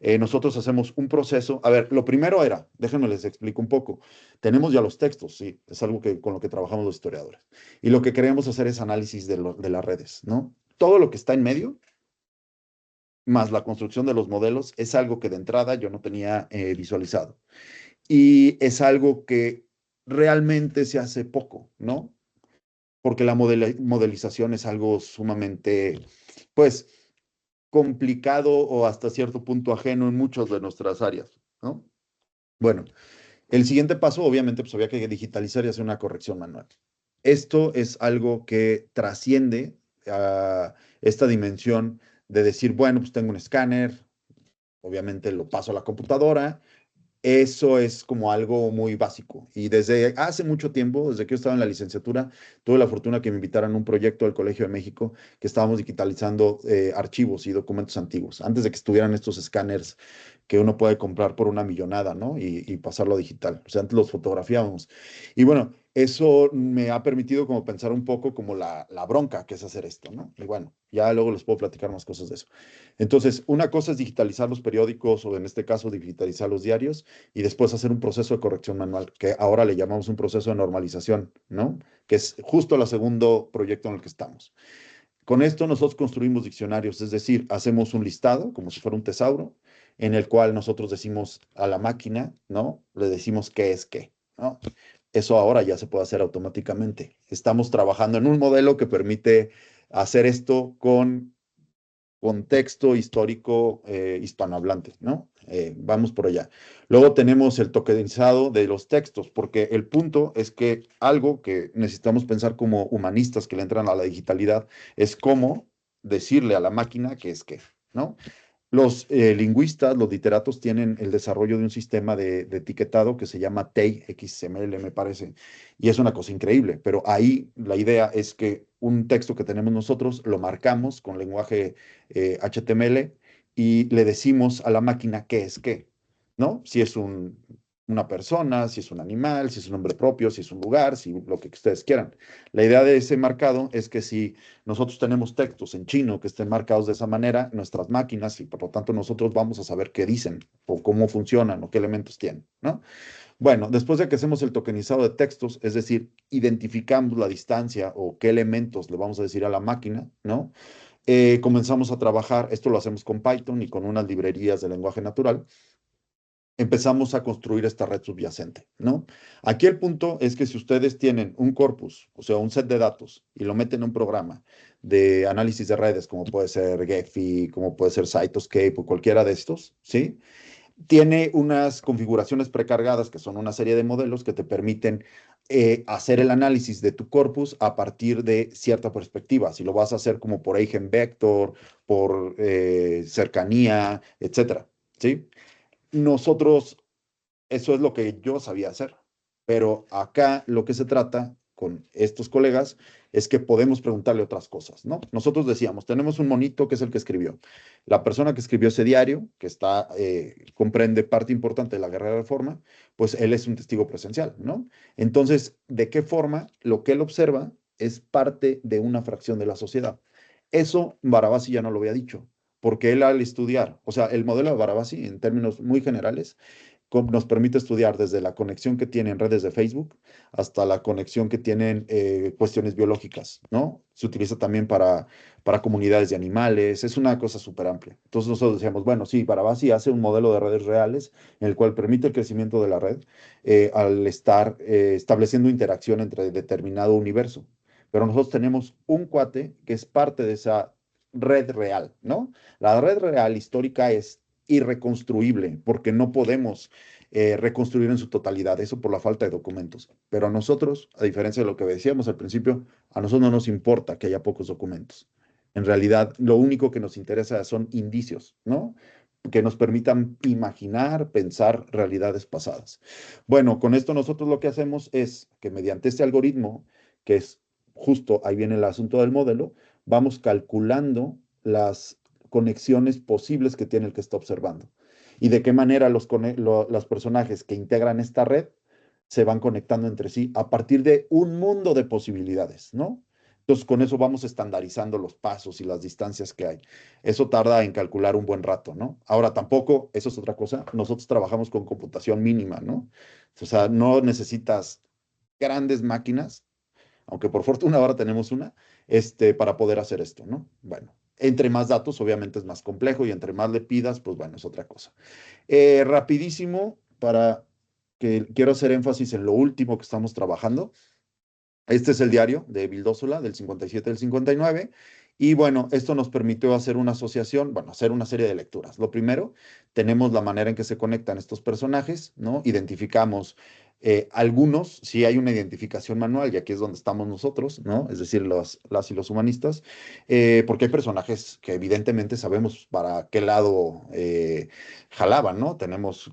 Nosotros hacemos un proceso. A ver, lo primero era, déjenme les explico un poco. Tenemos ya los textos, sí, es algo que, con lo que trabajamos los historiadores. Y lo que queremos hacer es análisis de las redes, ¿no? Todo lo que está en medio, más la construcción de los modelos, es algo que de entrada yo no tenía visualizado. Y es algo que realmente se hace poco, ¿no? Porque la modelización es algo sumamente, pues, complicado o hasta cierto punto ajeno en muchas de nuestras áreas, ¿no? Bueno, el siguiente paso, obviamente, pues había que digitalizar y hacer una corrección manual. Esto es algo que trasciende a esta dimensión de decir, bueno, pues tengo un escáner, obviamente lo paso a la computadora. Eso es como algo muy básico. Y desde hace mucho tiempo, desde que yo estaba en la licenciatura, tuve la fortuna que me invitaran a un proyecto del Colegio de México que estábamos digitalizando archivos y documentos antiguos, antes de que estuvieran estos escáneres que uno puede comprar por una millonada, ¿no? Y pasarlo a digital. O sea, antes los fotografiábamos. Y bueno, eso me ha permitido como pensar un poco como la bronca que es hacer esto, ¿no? Y bueno, ya luego les puedo platicar más cosas de eso. Entonces, una cosa es digitalizar los periódicos o en este caso digitalizar los diarios y después hacer un proceso de corrección manual, que ahora le llamamos un proceso de normalización, ¿no? Que es justo el segundo proyecto en el que estamos. Con esto nosotros construimos diccionarios, es decir, hacemos un listado, como si fuera un tesauro, en el cual nosotros decimos a la máquina, ¿no? Le decimos qué es qué, ¿no? Eso ahora ya se puede hacer automáticamente. Estamos trabajando en un modelo que permite hacer esto con contexto histórico hispanohablante, ¿no? Vamos por allá. Luego tenemos el tokenizado de los textos, porque el punto es que algo que necesitamos pensar como humanistas que le entran a la digitalidad es cómo decirle a la máquina qué es qué, ¿no? Los lingüistas, los literatos tienen el desarrollo de un sistema de etiquetado que se llama TEI, XML me parece, y es una cosa increíble, pero ahí la idea es que un texto que tenemos nosotros lo marcamos con lenguaje HTML y le decimos a la máquina qué es qué, ¿no? Si es una persona, si es un animal, si es un nombre propio, si es un lugar, si lo que ustedes quieran. La idea de ese marcado es que si nosotros tenemos textos en chino que estén marcados de esa manera, nuestras máquinas, y por lo tanto nosotros vamos a saber qué dicen o cómo funcionan o qué elementos tienen, ¿no? Bueno, después de que hacemos el tokenizado de textos, es decir, identificamos la distancia o qué elementos le vamos a decir a la máquina, ¿no? Comenzamos a trabajar, esto lo hacemos con Python y con unas librerías de lenguaje natural, empezamos a construir esta red subyacente, ¿no? Aquí el punto es que si ustedes tienen un corpus, o sea, un set de datos, y lo meten en un programa de análisis de redes, como puede ser Gephi, como puede ser Cytoscape o cualquiera de estos, ¿sí? Tiene unas configuraciones precargadas que son una serie de modelos que te permiten hacer el análisis de tu corpus a partir de cierta perspectiva. Si lo vas a hacer como por eigenvector, por cercanía, etcétera, ¿sí? Nosotros, eso es lo que yo sabía hacer, pero acá lo que se trata con estos colegas es que podemos preguntarle otras cosas, ¿no? Nosotros decíamos, tenemos un monito que es el que escribió. La persona que escribió ese diario, que está, comprende parte importante de la Guerra de Reforma, pues él es un testigo presencial, ¿no? Entonces, ¿de qué forma lo que él observa es parte de una fracción de la sociedad? Eso Barabasi ya no lo había dicho, porque él al estudiar, o sea, el modelo de Barabasi, en términos muy generales, nos permite estudiar desde la conexión que tienen redes de Facebook hasta la conexión que tienen cuestiones biológicas, ¿no? Se utiliza también para comunidades de animales, es una cosa súper amplia. Entonces nosotros decíamos, bueno, sí, Barabasi hace un modelo de redes reales en el cual permite el crecimiento de la red al estar estableciendo interacción entre determinado universo. Pero nosotros tenemos un cuate que es parte de esa red real, ¿no? La red real histórica es irreconstruible porque no podemos reconstruir en su totalidad, eso por la falta de documentos. Pero a nosotros, a diferencia de lo que decíamos al principio, a nosotros no nos importa que haya pocos documentos. En realidad, lo único que nos interesa son indicios, ¿no? Que nos permitan imaginar, pensar realidades pasadas. Bueno, con esto nosotros lo que hacemos es que mediante este algoritmo, que es justo, ahí viene el asunto del modelo, vamos calculando las conexiones posibles que tiene el que está observando y de qué manera los personajes que integran esta red se van conectando entre sí a partir de un mundo de posibilidades, ¿no? Entonces, con eso vamos estandarizando los pasos y las distancias que hay. Eso tarda en calcular un buen rato, ¿no? Ahora, tampoco, eso es otra cosa, nosotros trabajamos con computación mínima, ¿no? O sea, no necesitas grandes máquinas, aunque por fortuna ahora tenemos una, para poder hacer esto, ¿no? Bueno, entre más datos, obviamente es más complejo y entre más le pidas, pues bueno, es otra cosa. Rapidísimo, para que quiero hacer énfasis en lo último que estamos trabajando. Este es el diario de Vildósola del 57 y del 59. Y bueno, esto nos permitió hacer una asociación, bueno, hacer una serie de lecturas. Lo primero, tenemos la manera en que se conectan estos personajes, ¿no? Identificamos algunos, si hay una identificación manual, y aquí es donde estamos nosotros, ¿no? Es decir, las y los humanistas, porque hay personajes que evidentemente sabemos para qué lado jalaban, ¿no? Tenemos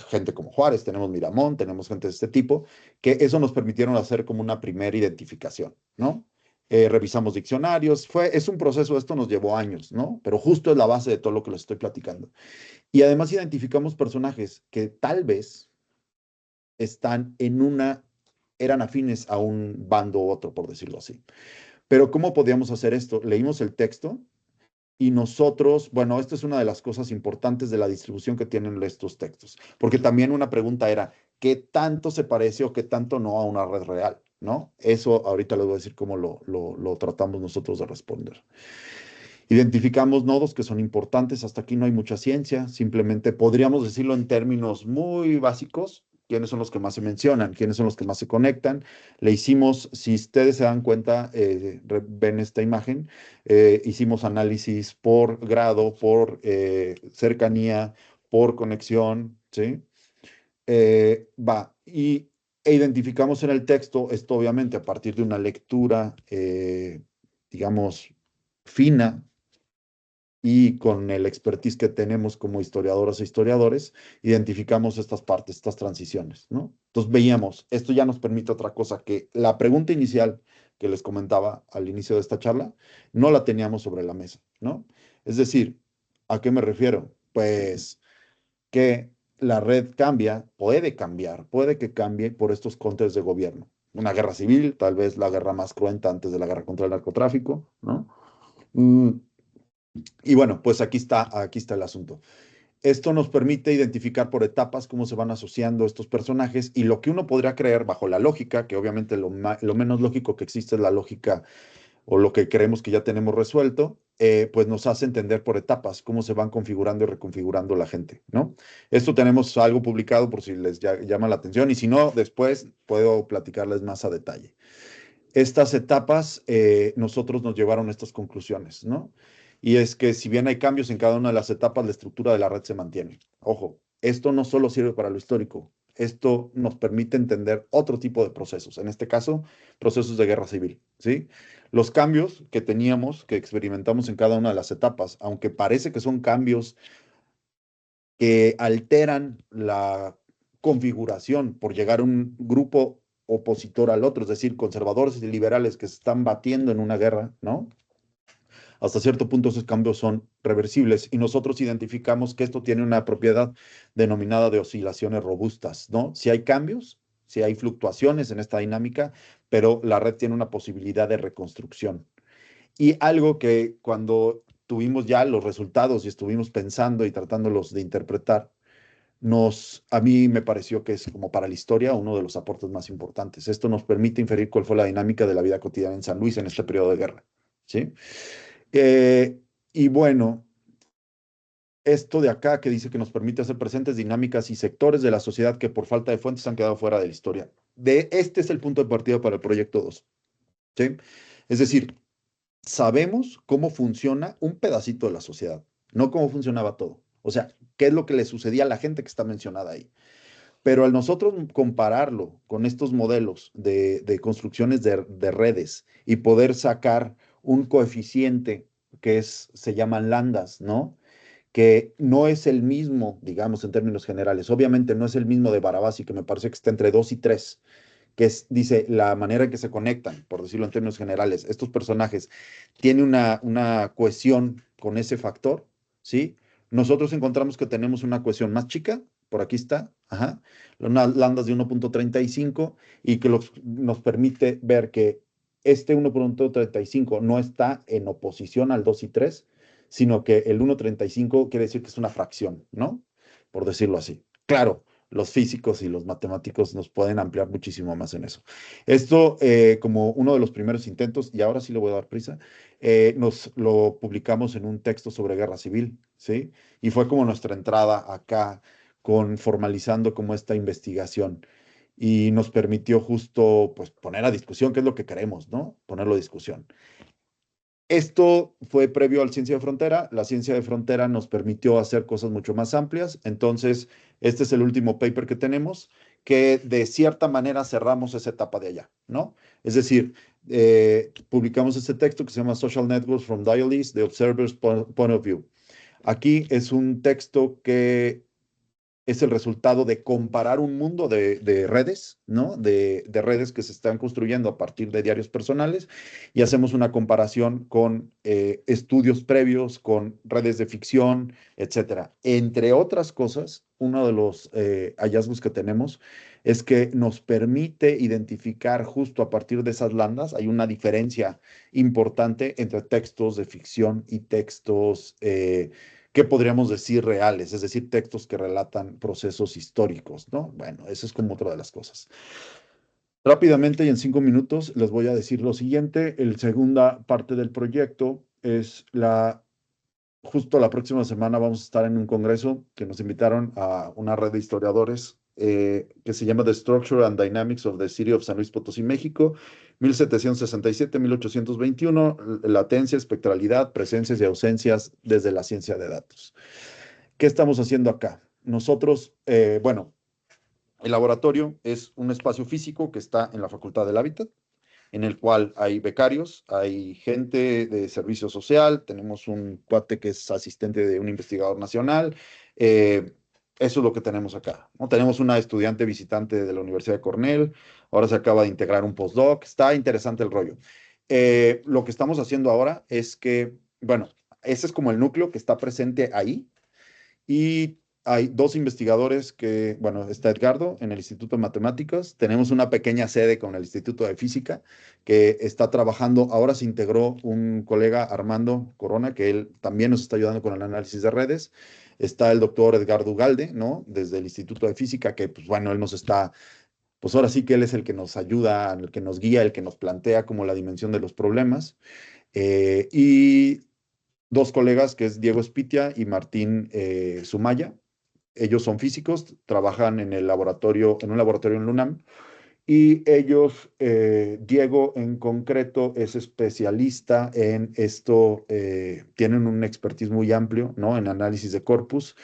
gente como Juárez, tenemos Miramón, tenemos gente de este tipo, que eso nos permitieron hacer como una primera identificación, ¿no? Revisamos diccionarios, es un proceso, esto nos llevó años, ¿no? Pero justo es la base de todo lo que les estoy platicando. Y además identificamos personajes que tal vez están eran afines a un bando u otro, por decirlo así. Pero ¿cómo podíamos hacer esto? Leímos el texto y nosotros, bueno, esta es una de las cosas importantes de la distribución que tienen estos textos, porque también una pregunta era, ¿qué tanto se parece o qué tanto no a una red real? ¿No? Eso ahorita les voy a decir cómo lo tratamos nosotros de responder. Identificamos nodos que son importantes, hasta aquí no hay mucha ciencia, simplemente podríamos decirlo en términos muy básicos, quiénes son los que más se mencionan, quiénes son los que más se conectan. Le hicimos, si ustedes se dan cuenta, ven esta imagen, hicimos análisis por grado, por cercanía, por conexión, ¿sí? E identificamos en el texto, esto obviamente a partir de una lectura, digamos, fina, y con el expertise que tenemos como historiadoras e historiadores, identificamos estas partes, estas transiciones, ¿no? Entonces veíamos, esto ya nos permite otra cosa, que la pregunta inicial que les comentaba al inicio de esta charla, no la teníamos sobre la mesa, ¿no? Es decir, ¿a qué me refiero? Pues que la red puede que cambie por estos contras de gobierno. Una guerra civil, tal vez la guerra más cruenta antes de la guerra contra el narcotráfico, ¿no? Mm, y bueno, pues aquí está el asunto. Esto nos permite identificar por etapas cómo se van asociando estos personajes y lo que uno podría creer bajo la lógica, que obviamente lo menos lógico que existe es la lógica o lo que creemos que ya tenemos resuelto, pues nos hace entender por etapas cómo se van configurando y reconfigurando la gente, ¿no? Esto tenemos algo publicado por si les llama la atención y si no, después puedo platicarles más a detalle. Estas etapas nosotros nos llevaron a estas conclusiones, ¿no? Y es que si bien hay cambios en cada una de las etapas, la estructura de la red se mantiene. Ojo, esto no solo sirve para lo histórico, esto nos permite entender otro tipo de procesos, en este caso, procesos de guerra civil, ¿sí? Los cambios que teníamos, que experimentamos en cada una de las etapas, aunque parece que son cambios que alteran la configuración por llegar a un grupo opositor al otro, es decir, conservadores y liberales que se están batiendo en una guerra, ¿no? Hasta cierto punto esos cambios son reversibles y nosotros identificamos que esto tiene una propiedad denominada de oscilaciones robustas, ¿no? Si hay cambios, si hay fluctuaciones en esta dinámica, pero la red tiene una posibilidad de reconstrucción. Y algo que cuando tuvimos ya los resultados y estuvimos pensando y tratándolos de interpretar, a mí me pareció que es como para la historia uno de los aportes más importantes. Esto nos permite inferir cuál fue la dinámica de la vida cotidiana en San Luis en este periodo de guerra, ¿sí? Y bueno, esto de acá que dice que nos permite hacer presentes dinámicas y sectores de la sociedad que por falta de fuentes han quedado fuera de la historia. Este es el punto de partida para el proyecto 2, ¿sí? Es decir, sabemos cómo funciona un pedacito de la sociedad, no cómo funcionaba todo. O sea, qué es lo que le sucedía a la gente que está mencionada ahí. Pero al nosotros compararlo con estos modelos de construcciones de redes y poder sacar un coeficiente que se llaman lambdas, ¿no? Que no es el mismo, digamos, en términos generales. Obviamente no es el mismo de Barabasi, que me parece que está entre 2 y 3, que dice, la manera en que se conectan, por decirlo en términos generales, estos personajes, tiene una cohesión con ese factor, ¿sí? Nosotros encontramos que tenemos una cohesión más chica, por aquí está, ajá, unas lambdas de 1.35 y que nos permite ver que este 1.35 no está en oposición al 2 y 3, sino que el 1.35 quiere decir que es una fracción, ¿no? Por decirlo así. Claro, los físicos y los matemáticos nos pueden ampliar muchísimo más en eso. Esto, como uno de los primeros intentos, y ahora sí le voy a dar prisa, nos lo publicamos en un texto sobre guerra civil, ¿sí? Y fue como nuestra entrada acá, formalizando como esta investigación. Y nos permitió justo, pues, poner a discusión qué es lo que queremos, ¿no? Ponerlo a discusión. Esto fue previo al Ciencia de Frontera. La Ciencia de Frontera nos permitió hacer cosas mucho más amplias. Entonces, este es el último paper que tenemos, que de cierta manera cerramos esa etapa de allá, ¿no? Es decir, publicamos este texto que se llama Social Networks from Dialysis, The Observer's Point of View. Aquí es un texto que es el resultado de comparar un mundo de redes, ¿no? De redes que se están construyendo a partir de diarios personales y hacemos una comparación con estudios previos, con redes de ficción, etcétera. Entre otras cosas, uno de los hallazgos que tenemos es que nos permite identificar justo a partir de esas landas, hay una diferencia importante entre textos de ficción y textos ¿qué podríamos decir reales? Es decir, textos que relatan procesos históricos, ¿no? Bueno, eso es como otra de las cosas. Rápidamente y en 5 minutos les voy a decir lo siguiente. La segunda parte del proyecto es justo la próxima semana vamos a estar en un congreso que nos invitaron a una red de historiadores que se llama The Structure and Dynamics of the City of San Luis Potosí, México, 1767-1821, latencia, espectralidad, presencias y ausencias desde la ciencia de datos. ¿Qué estamos haciendo acá? Nosotros, bueno, el laboratorio es un espacio físico que está en la Facultad del Hábitat, en el cual hay becarios, hay gente de servicio social, tenemos un cuate que es asistente de un investigador nacional. Eso es lo que tenemos acá, ¿no? Tenemos una estudiante visitante de la Universidad de Cornell, ahora se acaba de integrar un postdoc, está interesante el rollo. Lo que estamos haciendo ahora es que, bueno, ese es como el núcleo que está presente ahí, y hay dos investigadores que, bueno, está Edgardo en el Instituto de Matemáticas, tenemos una pequeña sede con el Instituto de Física que está trabajando, ahora se integró un colega Armando Corona, que él también nos está ayudando con el análisis de redes, está el doctor Edgardo Ugalde, ¿no? Desde el Instituto de Física, que, pues bueno, él nos está, pues ahora sí que él es el que nos ayuda, el que nos guía, el que nos plantea como la dimensión de los problemas. Y dos colegas, que es Diego Espitia y Martín Sumaya. Ellos son físicos, trabajan en el laboratorio, en un laboratorio en LUNAM, y ellos, Diego en concreto, es especialista en esto, tienen un expertise muy amplio, ¿no? En análisis de corpus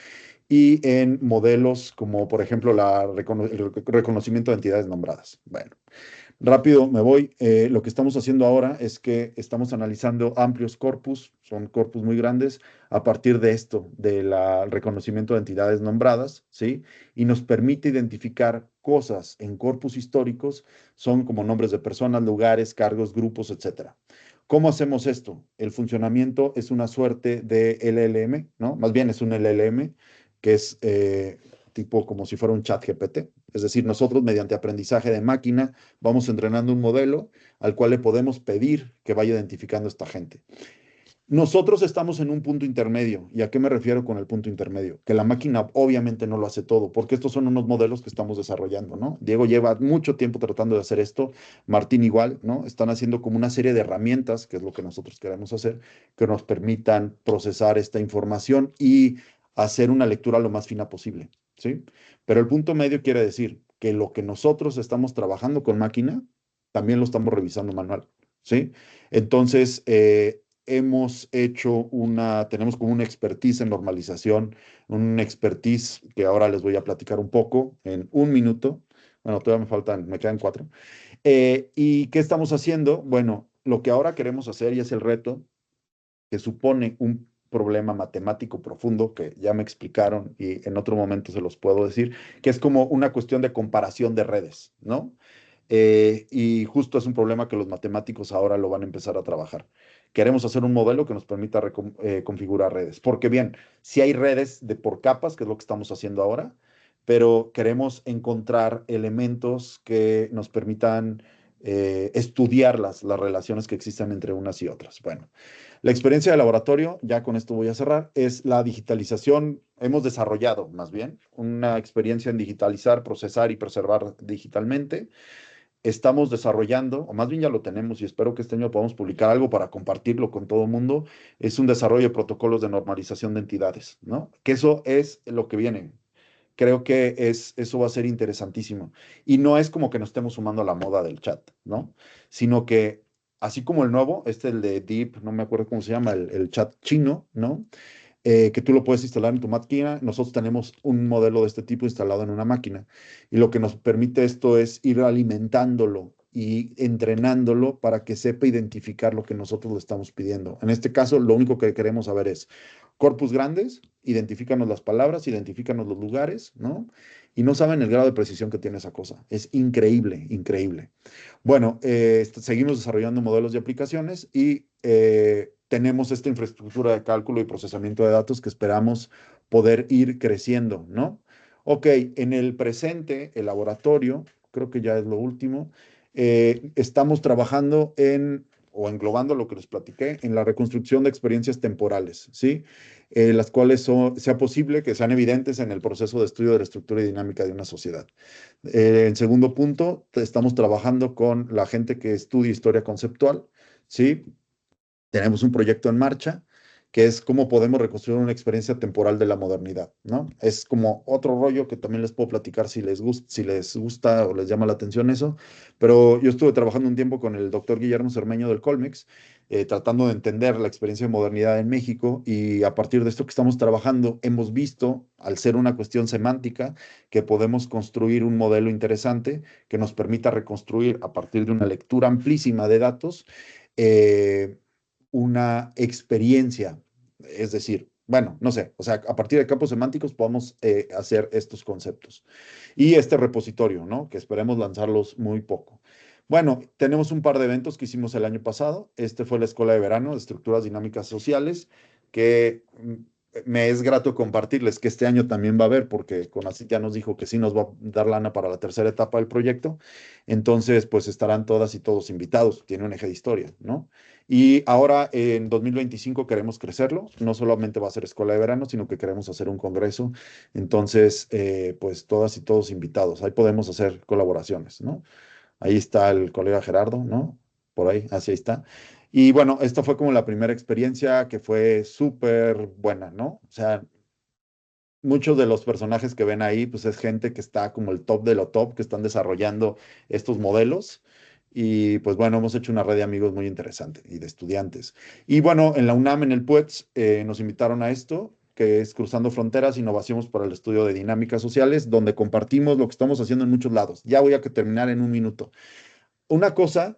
y en modelos como, por ejemplo, el reconocimiento de entidades nombradas. Bueno, rápido me voy. Lo que estamos haciendo ahora es que estamos analizando amplios corpus, son corpus muy grandes, a partir de esto, del reconocimiento de entidades nombradas, ¿sí? Y nos permite identificar cosas en corpus históricos, son como nombres de personas, lugares, cargos, grupos, etcétera. ¿Cómo hacemos esto? El funcionamiento es una suerte de LLM, ¿no? Más bien es un LLM, que es tipo como si fuera un chat GPT. Es decir, nosotros mediante aprendizaje de máquina vamos entrenando un modelo al cual le podemos pedir que vaya identificando a esta gente. Nosotros estamos en un punto intermedio. ¿Y a qué me refiero con el punto intermedio? Que la máquina obviamente no lo hace todo, porque estos son unos modelos que estamos desarrollando, ¿no? Diego lleva mucho tiempo tratando de hacer esto, Martín igual, ¿no? Están haciendo como una serie de herramientas, que es lo que nosotros queremos hacer, que nos permitan procesar esta información y hacer una lectura lo más fina posible, ¿sí? Pero el punto medio quiere decir que lo que nosotros estamos trabajando con máquina, también lo estamos revisando manual, ¿sí? Entonces, tenemos como una expertise en normalización, un expertise que ahora les voy a platicar un poco en un minuto. Bueno, todavía me quedan 4. ¿Y qué estamos haciendo? Bueno, lo que ahora queremos hacer y es el reto que supone un problema matemático profundo que ya me explicaron y en otro momento se los puedo decir, que es como una cuestión de comparación de redes, ¿no? Y justo es un problema que los matemáticos ahora lo van a empezar a trabajar. Queremos hacer un modelo que nos permita configurar redes, porque bien, si hay redes de por capas, que es lo que estamos haciendo ahora, pero queremos encontrar elementos que nos permitan estudiar las relaciones que existen entre unas y otras. Bueno, la experiencia de laboratorio, ya con esto voy a cerrar, es la digitalización. Hemos desarrollado, más bien, una experiencia en digitalizar, procesar y preservar digitalmente. Estamos desarrollando, o más bien ya lo tenemos y espero que este año podamos publicar algo para compartirlo con todo el mundo, es un desarrollo de protocolos de normalización de entidades, ¿no? Que eso es lo que viene. Creo que eso va a ser interesantísimo. Y no es como que nos estemos sumando a la moda del chat, ¿no? Sino que, así como el nuevo, el de Deep, no me acuerdo cómo se llama, el chat chino, ¿no? Que tú lo puedes instalar en tu máquina. Nosotros tenemos un modelo de este tipo instalado en una máquina. Y lo que nos permite esto es ir alimentándolo y entrenándolo para que sepa identificar lo que nosotros le estamos pidiendo. En este caso, lo único que queremos saber es corpus grandes, identifícanos las palabras, identifícanos los lugares, ¿no? Y no saben el grado de precisión que tiene esa cosa. Es increíble, increíble. Bueno, seguimos desarrollando modelos de aplicaciones y tenemos esta infraestructura de cálculo y procesamiento de datos que esperamos poder ir creciendo, ¿no? Ok, en el presente, el laboratorio, creo que ya es lo último, estamos trabajando o englobando lo que les platiqué, en la reconstrucción de experiencias temporales, ¿sí? Las cuales sea posible que sean evidentes en el proceso de estudio de la estructura y dinámica de una sociedad. En segundo punto, estamos trabajando con la gente que estudia historia conceptual, ¿sí? Tenemos un proyecto en marcha que es cómo podemos reconstruir una experiencia temporal de la modernidad, ¿no? Es como otro rollo que también les puedo platicar si les gusta o les llama la atención eso, pero yo estuve trabajando un tiempo con el doctor Guillermo Cermeño del Colmex, tratando de entender la experiencia de modernidad en México y a partir de esto que estamos trabajando, hemos visto, al ser una cuestión semántica, que podemos construir un modelo interesante que nos permita reconstruir a partir de una lectura amplísima de datos, eh, una experiencia, es decir, bueno, no sé, o sea, a partir de campos semánticos podemos hacer estos conceptos. Y este repositorio, ¿no? Que esperemos lanzarlos muy poco. Bueno, tenemos un par de eventos que hicimos el año pasado. Este fue la Escuela de Verano de Estructuras Dinámicas Sociales, que me es grato compartirles que este año también va a haber, porque CONACYT ya nos dijo que sí nos va a dar lana para la tercera etapa del proyecto. Entonces, pues estarán todas y todos invitados. Tiene un eje de historia, ¿no? Y ahora en 2025 queremos crecerlo. No solamente va a ser escuela de verano, sino que queremos hacer un congreso. Entonces, pues todas y todos invitados. Ahí podemos hacer colaboraciones, ¿no? Ahí está el colega Gerardo, ¿no? Por ahí, así está. Y bueno, esta fue como la primera experiencia que fue súper buena, ¿no? O sea, muchos de los personajes que ven ahí, pues es gente que está como el top de lo top, que están desarrollando estos modelos. Y pues bueno, hemos hecho una red de amigos muy interesante y de estudiantes. Y bueno, en la UNAM, en el PUETS, nos invitaron a esto, que es Cruzando Fronteras, Innovaciones para el Estudio de Dinámicas Sociales, donde compartimos lo que estamos haciendo en muchos lados. Ya voy a terminar en un minuto. Una cosa,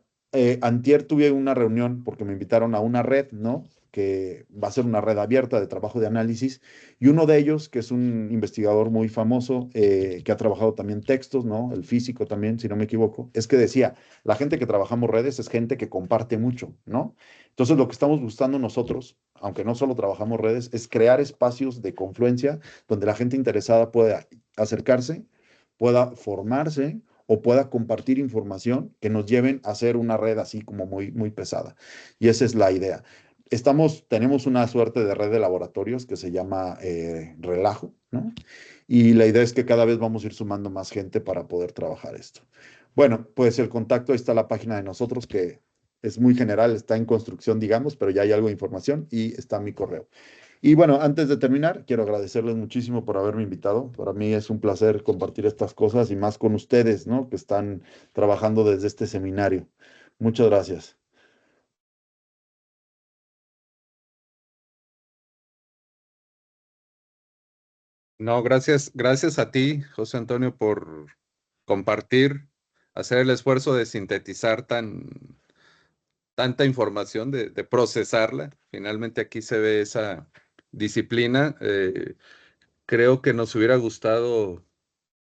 antier tuve una reunión porque me invitaron a una red, ¿no? Que va a ser una red abierta de trabajo de análisis, y uno de ellos, que es un investigador muy famoso, que ha trabajado también textos, ¿no? El físico también, si no me equivoco, es que decía, la gente que trabajamos redes es gente que comparte mucho, ¿no? Entonces, lo que estamos buscando nosotros, aunque no solo trabajamos redes, es crear espacios de confluencia donde la gente interesada pueda acercarse, pueda formarse o pueda compartir información que nos lleven a hacer una red así como muy, muy pesada. Y esa es la idea. Tenemos una suerte de red de laboratorios que se llama Relajo, ¿no? Y la idea es que cada vez vamos a ir sumando más gente para poder trabajar esto. Bueno, pues el contacto, ahí está la página de nosotros, que es muy general, está en construcción, digamos, pero ya hay algo de información y está mi correo. Y bueno, antes de terminar, quiero agradecerles muchísimo por haberme invitado. Para mí es un placer compartir estas cosas y más con ustedes, ¿no? Que están trabajando desde este seminario. Muchas gracias. No, gracias a ti, José Antonio, por compartir, hacer el esfuerzo de sintetizar tanta información, de procesarla. Finalmente aquí se ve esa disciplina. Creo que nos hubiera gustado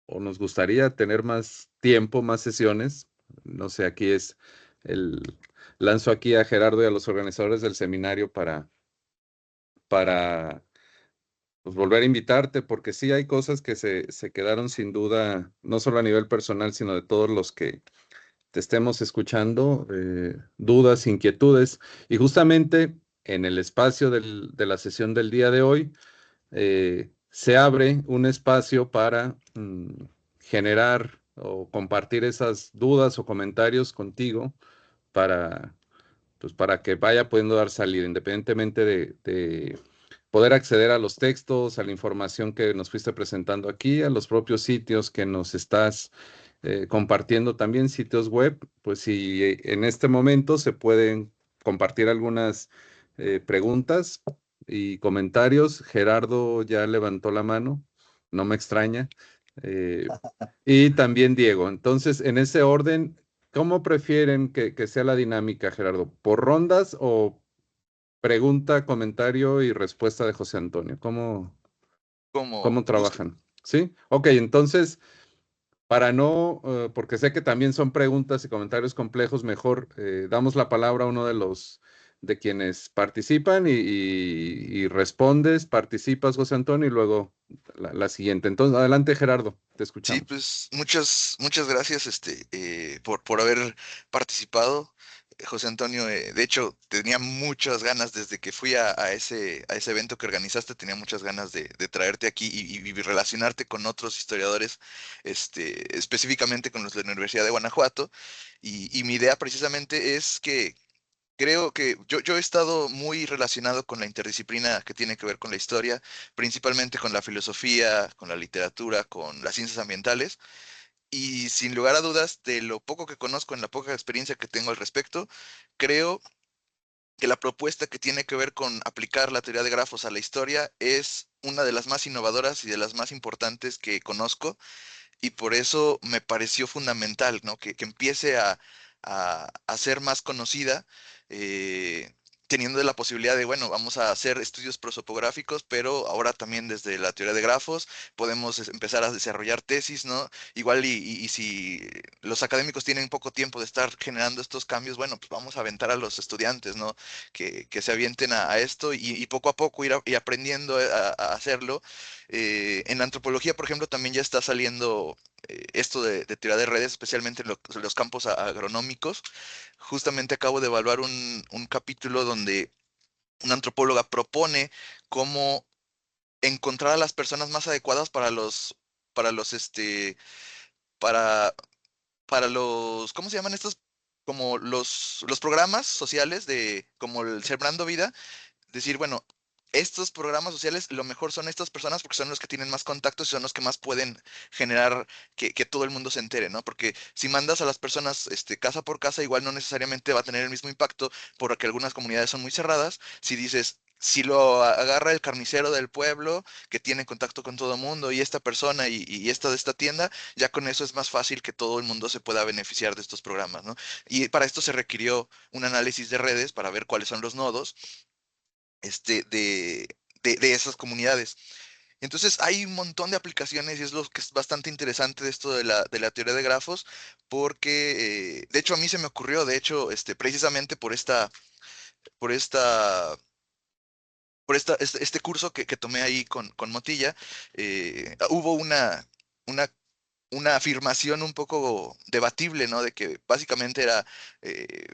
o nos gustaría tener más tiempo, más sesiones. No sé, aquí el, lanzo aquí a Gerardo y a los organizadores del seminario para pues, volver a invitarte, porque sí hay cosas que se quedaron sin duda, no solo a nivel personal, sino de todos los que te estemos escuchando, dudas, inquietudes. Y justamente en el espacio de la sesión del día de hoy, se abre un espacio para generar o compartir esas dudas o comentarios contigo para, pues, para que vaya pudiendo dar salida, independientemente de poder acceder a los textos, a la información que nos fuiste presentando aquí, a los propios sitios que nos estás compartiendo también, sitios web, pues si en este momento se pueden compartir algunas preguntas y comentarios. Gerardo ya levantó la mano, no me extraña. eh, y también Diego. Entonces, en ese orden, ¿cómo prefieren que sea la dinámica, Gerardo? ¿Por rondas o pregunta, comentario y respuesta de José Antonio? Como ¿Cómo guste. trabajan? ¿Sí? Ok, entonces, para no, porque sé que también son preguntas y comentarios complejos, mejor damos la palabra a uno de quienes participan y respondes, participas, José Antonio, y luego la siguiente. Entonces, adelante, Gerardo, te Sí, escuchamos. pues muchas gracias por haber participado, José Antonio. De hecho, tenía muchas ganas desde que fui a ese evento que organizaste, tenía muchas ganas de traerte aquí y relacionarte con otros historiadores, específicamente con los de la Universidad de Guanajuato. Y mi idea precisamente es que creo que yo he estado muy relacionado con la interdisciplina que tiene que ver con la historia, principalmente con la filosofía, con la literatura, con las ciencias ambientales. Y sin lugar a dudas, de lo poco que conozco, en la poca experiencia que tengo al respecto, creo que la propuesta que tiene que ver con aplicar la teoría de grafos a la historia es una de las más innovadoras y de las más importantes que conozco, y por eso me pareció fundamental, ¿no? Que empiece a ser más conocida, eh, teniendo la posibilidad de, bueno, vamos a hacer estudios prosopográficos, pero ahora también desde la teoría de grafos podemos empezar a desarrollar tesis, ¿no? Igual y si los académicos tienen poco tiempo de estar generando estos cambios, bueno, pues vamos a aventar a los estudiantes, ¿no? Que se avienten a esto y poco a poco ir aprendiendo a hacerlo. En la antropología, por ejemplo, también ya está saliendo esto de teoría de redes, especialmente en los campos agronómicos. Justamente acabo de evaluar un capítulo donde una antropóloga propone cómo encontrar a las personas más adecuadas para los, para, para los, ¿cómo se llaman estos? Como los programas sociales como el Sembrando Vida, decir, bueno, estos programas sociales lo mejor son estas personas porque son los que tienen más contactos y son los que más pueden generar que todo el mundo se entere, ¿no? Porque si mandas a las personas casa por casa, igual no necesariamente va a tener el mismo impacto porque algunas comunidades son muy cerradas. Si dices... Si lo agarra el carnicero del pueblo que tiene contacto con todo el mundo y esta persona y esta de esta tienda, ya con eso es más fácil que todo el mundo se pueda beneficiar de estos programas, ¿no? Y para esto se requirió un análisis de redes para ver cuáles son los nodos este, de, de esas comunidades. Entonces hay un montón de aplicaciones y es lo que es bastante interesante de esto de la teoría de grafos, porque de hecho a mí se me ocurrió, de hecho, precisamente por esta, este curso que tomé ahí con Motilla, hubo una una afirmación un poco debatible, ¿no? De que básicamente era,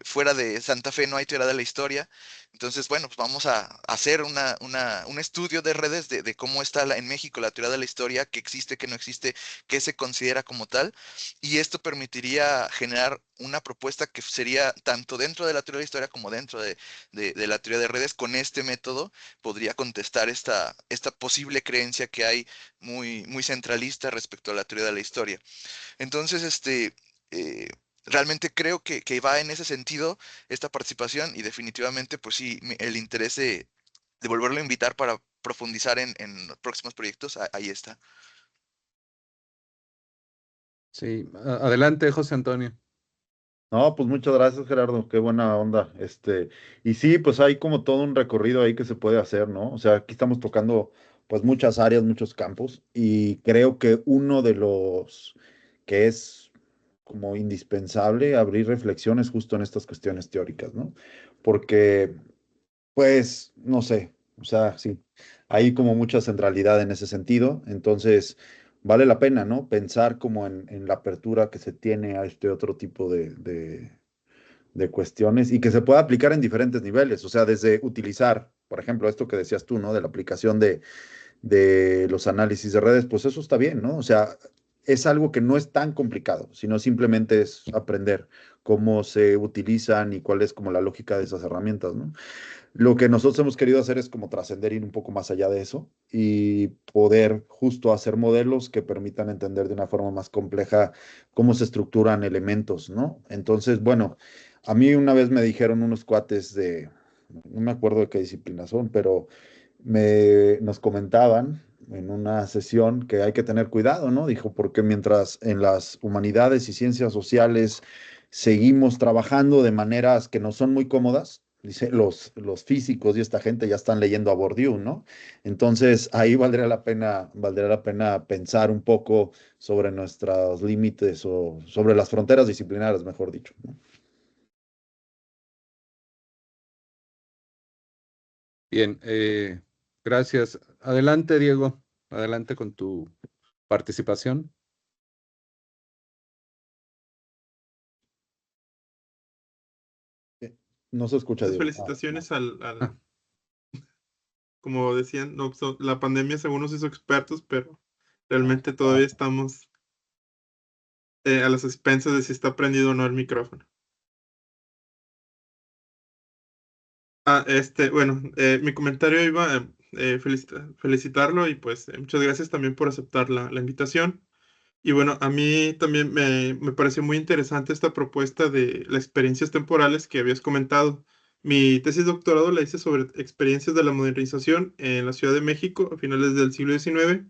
fuera de Santa Fe no hay teoría de la historia. Entonces, bueno, pues vamos a hacer un estudio de redes de cómo está en México la teoría de la historia, qué existe, qué no existe, qué se considera como tal. Y esto permitiría generar una propuesta que sería tanto dentro de la teoría de la historia como dentro de la teoría de redes. Con este método podría contestar esta posible creencia que hay muy centralista respecto a la teoría de la historia. Entonces, eh, realmente creo que va en ese sentido esta participación y definitivamente, pues sí, el interés de volverlo a invitar profundizar en los próximos proyectos, ahí está. Sí, adelante, José Antonio. No, pues muchas gracias, Gerardo, qué buena onda. Y sí, pues hay como todo un recorrido ahí que se puede hacer, ¿no? O sea, aquí estamos tocando pues muchas áreas, muchos campos, y creo que uno de los que es como indispensable abrir reflexiones justo en estas cuestiones teóricas, ¿no? Porque, pues, no sé, o sea, sí, hay como mucha centralidad en ese sentido, entonces vale la pena, ¿no? Pensar como en la apertura que se tiene a este otro tipo de cuestiones y que se pueda aplicar en diferentes niveles, o sea, desde utilizar, por ejemplo, esto que decías tú, ¿no? De la aplicación de los análisis de redes, pues eso está bien, ¿no? O sea, es algo que no es tan complicado, sino simplemente es aprender cómo se utilizan y cuál es como la lógica de esas herramientas, ¿no? Lo que nosotros hemos querido hacer es como trascender, ir un poco más allá de eso y poder justo hacer modelos que permitan entender de una forma más compleja cómo se estructuran elementos, ¿no? Entonces, bueno, a mí una vez me dijeron unos cuates no me acuerdo de qué disciplina son, pero nos comentaban en una sesión que hay que tener cuidado, ¿no? Dijo, porque mientras en las humanidades y ciencias sociales seguimos trabajando de maneras que no son muy cómodas, dice, los físicos y esta gente ya están leyendo a Bourdieu, ¿no? Entonces ahí valdría la pena pensar un poco sobre nuestros límites o sobre las fronteras disciplinares, mejor dicho, ¿no? Bien, gracias. Adelante, Diego. Adelante con tu participación. No se escucha, Muchas Diego. felicitaciones Ah, como decían, no, la pandemia según nos hizo expertos, pero realmente Ah, todavía estamos a las expensas de si está prendido o no el micrófono. Bueno, mi comentario iba a felicitarlo y pues muchas gracias también por aceptar la invitación. Y bueno, a mí también me pareció muy interesante esta propuesta de las experiencias temporales que habías comentado. Mi tesis de doctorado la hice sobre experiencias de la modernización en la Ciudad de México a finales del siglo XIX.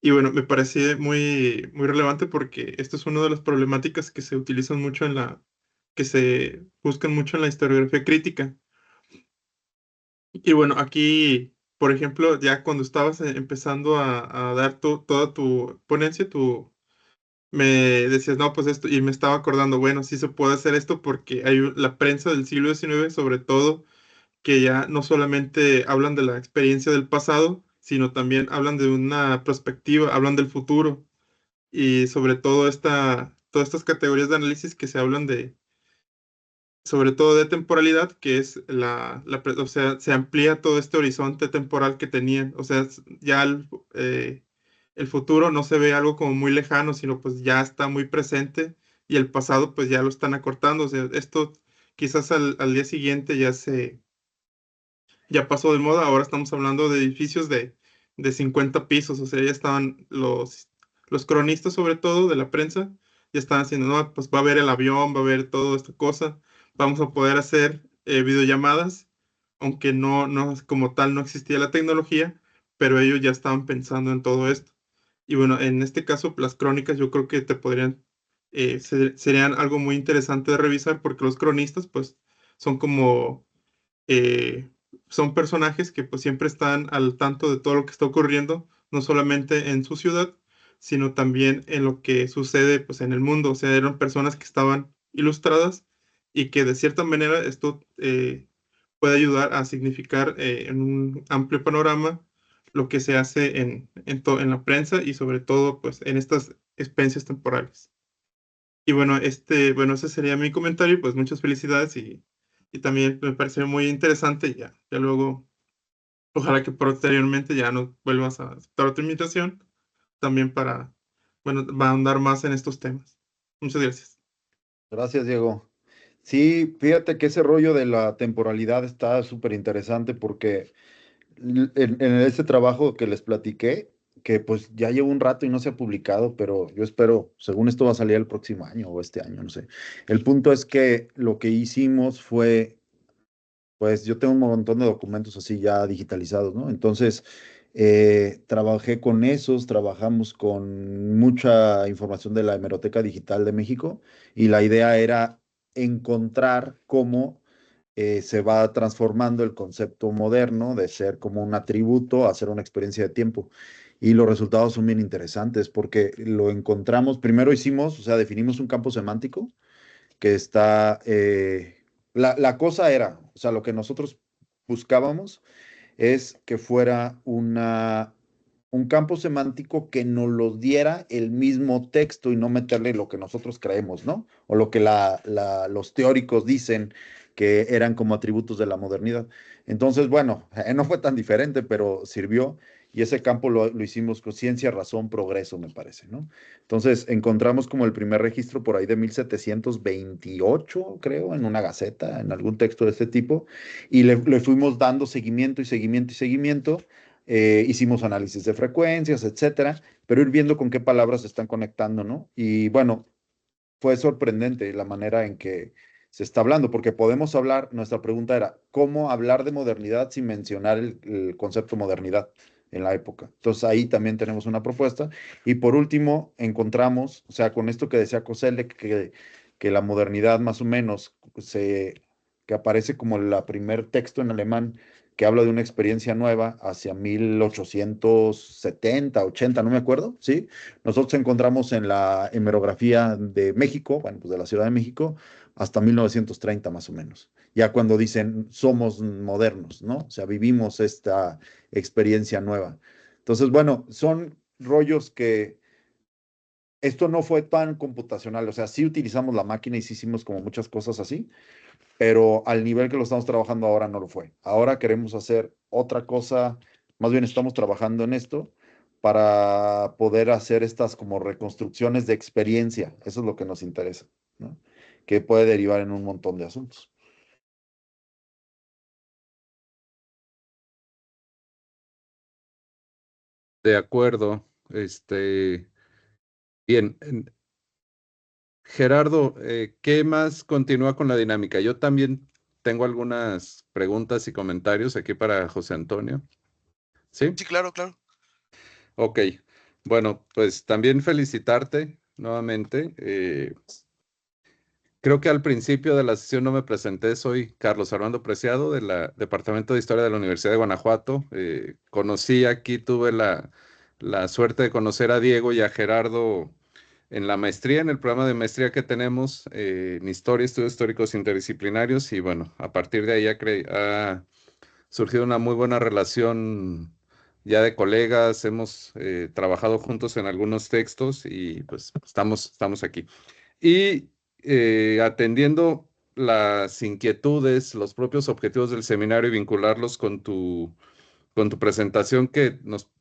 Y bueno, me parece muy relevante porque esto es una de las problemáticas que se utilizan mucho que se buscan mucho en la historiografía crítica. Y bueno, aquí, por ejemplo, ya cuando estabas empezando a dar toda tu ponencia, me decías, no, pues esto, y me estaba acordando, bueno, sí se puede hacer esto porque hay la prensa del siglo XIX, sobre todo, que ya no solamente hablan de la experiencia del pasado, sino también hablan de una perspectiva, hablan del futuro, y sobre todo todas estas categorías de análisis que se hablan sobre todo de temporalidad, que es o sea, se amplía todo este horizonte temporal que tenían, o sea, ya el futuro no se ve algo como muy lejano, sino pues ya está muy presente y el pasado pues ya lo están acortando, o sea, esto quizás al día siguiente ya pasó de moda, ahora estamos hablando de edificios de 50 pisos, o sea, ya estaban los cronistas sobre todo de la prensa, ya estaban haciendo, no, pues va a haber el avión, va a haber toda esta cosa, vamos a poder hacer videollamadas, aunque no como tal no existía la tecnología, pero ellos ya estaban pensando en todo esto. Y bueno, en este caso, las crónicas yo creo que serían algo muy interesante de revisar porque los cronistas pues son como eh, son personajes que pues siempre están al tanto de todo lo que está ocurriendo, no solamente en su ciudad, sino también en lo que sucede pues en el mundo. O sea, eran personas que estaban ilustradas y que de cierta manera esto puede ayudar a significar en un amplio panorama lo que se hace en la prensa y sobre todo pues en estas experiencias temporales. Y bueno, bueno, ese sería mi comentario, pues muchas felicidades y también me pareció muy interesante y ya luego, ojalá que posteriormente ya nos vuelvas a aceptar otra invitación también bueno, va a andar más en estos temas. Muchas gracias. gracias, Diego. Sí, fíjate que ese rollo de la temporalidad está súper interesante porque en ese trabajo que les platiqué, que pues ya llevo un rato y no se ha publicado, pero yo espero, según esto va a salir el próximo año o este año, no sé. El punto es que lo que hicimos fue pues yo tengo un montón de documentos así ya digitalizados, ¿no? Entonces, trabajé con esos, trabajamos con mucha información de la Hemeroteca Digital de México y la idea era encontrar cómo se va transformando el concepto moderno de ser como un atributo a ser una experiencia de tiempo. Y los resultados son bien interesantes porque lo encontramos, primero hicimos, o sea, definimos un campo semántico que está, la cosa era, o sea, lo que nosotros buscábamos es que fuera un campo semántico que nos lo diera el mismo texto y no meterle lo que nosotros creemos, ¿no? O lo que los teóricos dicen que eran como atributos de la modernidad. Entonces, bueno, no fue tan diferente, pero sirvió y ese campo lo hicimos con ciencia, razón, progreso, me parece, ¿no? Entonces, encontramos como el primer registro por ahí de 1728, creo, en una gaceta, en algún texto de este tipo, y le fuimos dando seguimiento y seguimiento y seguimiento. Hicimos análisis de frecuencias, etcétera, pero ir viendo con qué palabras se están conectando, ¿no? Y bueno, fue sorprendente la manera en que se está hablando, porque podemos hablar, nuestra pregunta era, ¿cómo hablar de modernidad sin mencionar el concepto modernidad en la época? Entonces ahí también tenemos una propuesta. Y por último, encontramos, o sea, con esto que decía Koselleck, que la modernidad más o menos que aparece como el primer texto en alemán que habla de una experiencia nueva hacia 1870, 80, no me acuerdo, ¿sí? Nosotros encontramos en la hemerografía de México, bueno, pues de la Ciudad de México, hasta 1930 más o menos. Ya cuando dicen somos modernos, ¿no? O sea, vivimos esta experiencia nueva. Entonces, bueno, son rollos que esto no fue tan computacional, o sea, sí utilizamos la máquina y sí hicimos como muchas cosas así, pero al nivel que lo estamos trabajando ahora no lo fue. Ahora queremos hacer otra cosa, más bien estamos trabajando en esto para poder hacer estas como reconstrucciones de experiencia. Eso es lo que nos interesa, ¿no? Que puede derivar en un montón de asuntos. De acuerdo. Bien. Gerardo, ¿qué más continúa con la dinámica? Yo también tengo algunas preguntas y comentarios aquí para José Antonio. ¿Sí? Sí, claro, claro. Ok. Bueno, pues también felicitarte nuevamente. Creo que al principio de la sesión no me presenté. Soy Carlos Armando Preciado del Departamento de Historia de la Universidad de Guanajuato. Conocí aquí, tuve la suerte de conocer a Diego y a Gerardo en la maestría, en el programa de maestría que tenemos en Historia, Estudios Históricos Interdisciplinarios, y bueno, a partir de ahí ha surgido una muy buena relación ya de colegas, hemos trabajado juntos en algunos textos y pues estamos aquí. Y atendiendo las inquietudes, los propios objetivos del seminario y vincularlos con tu presentación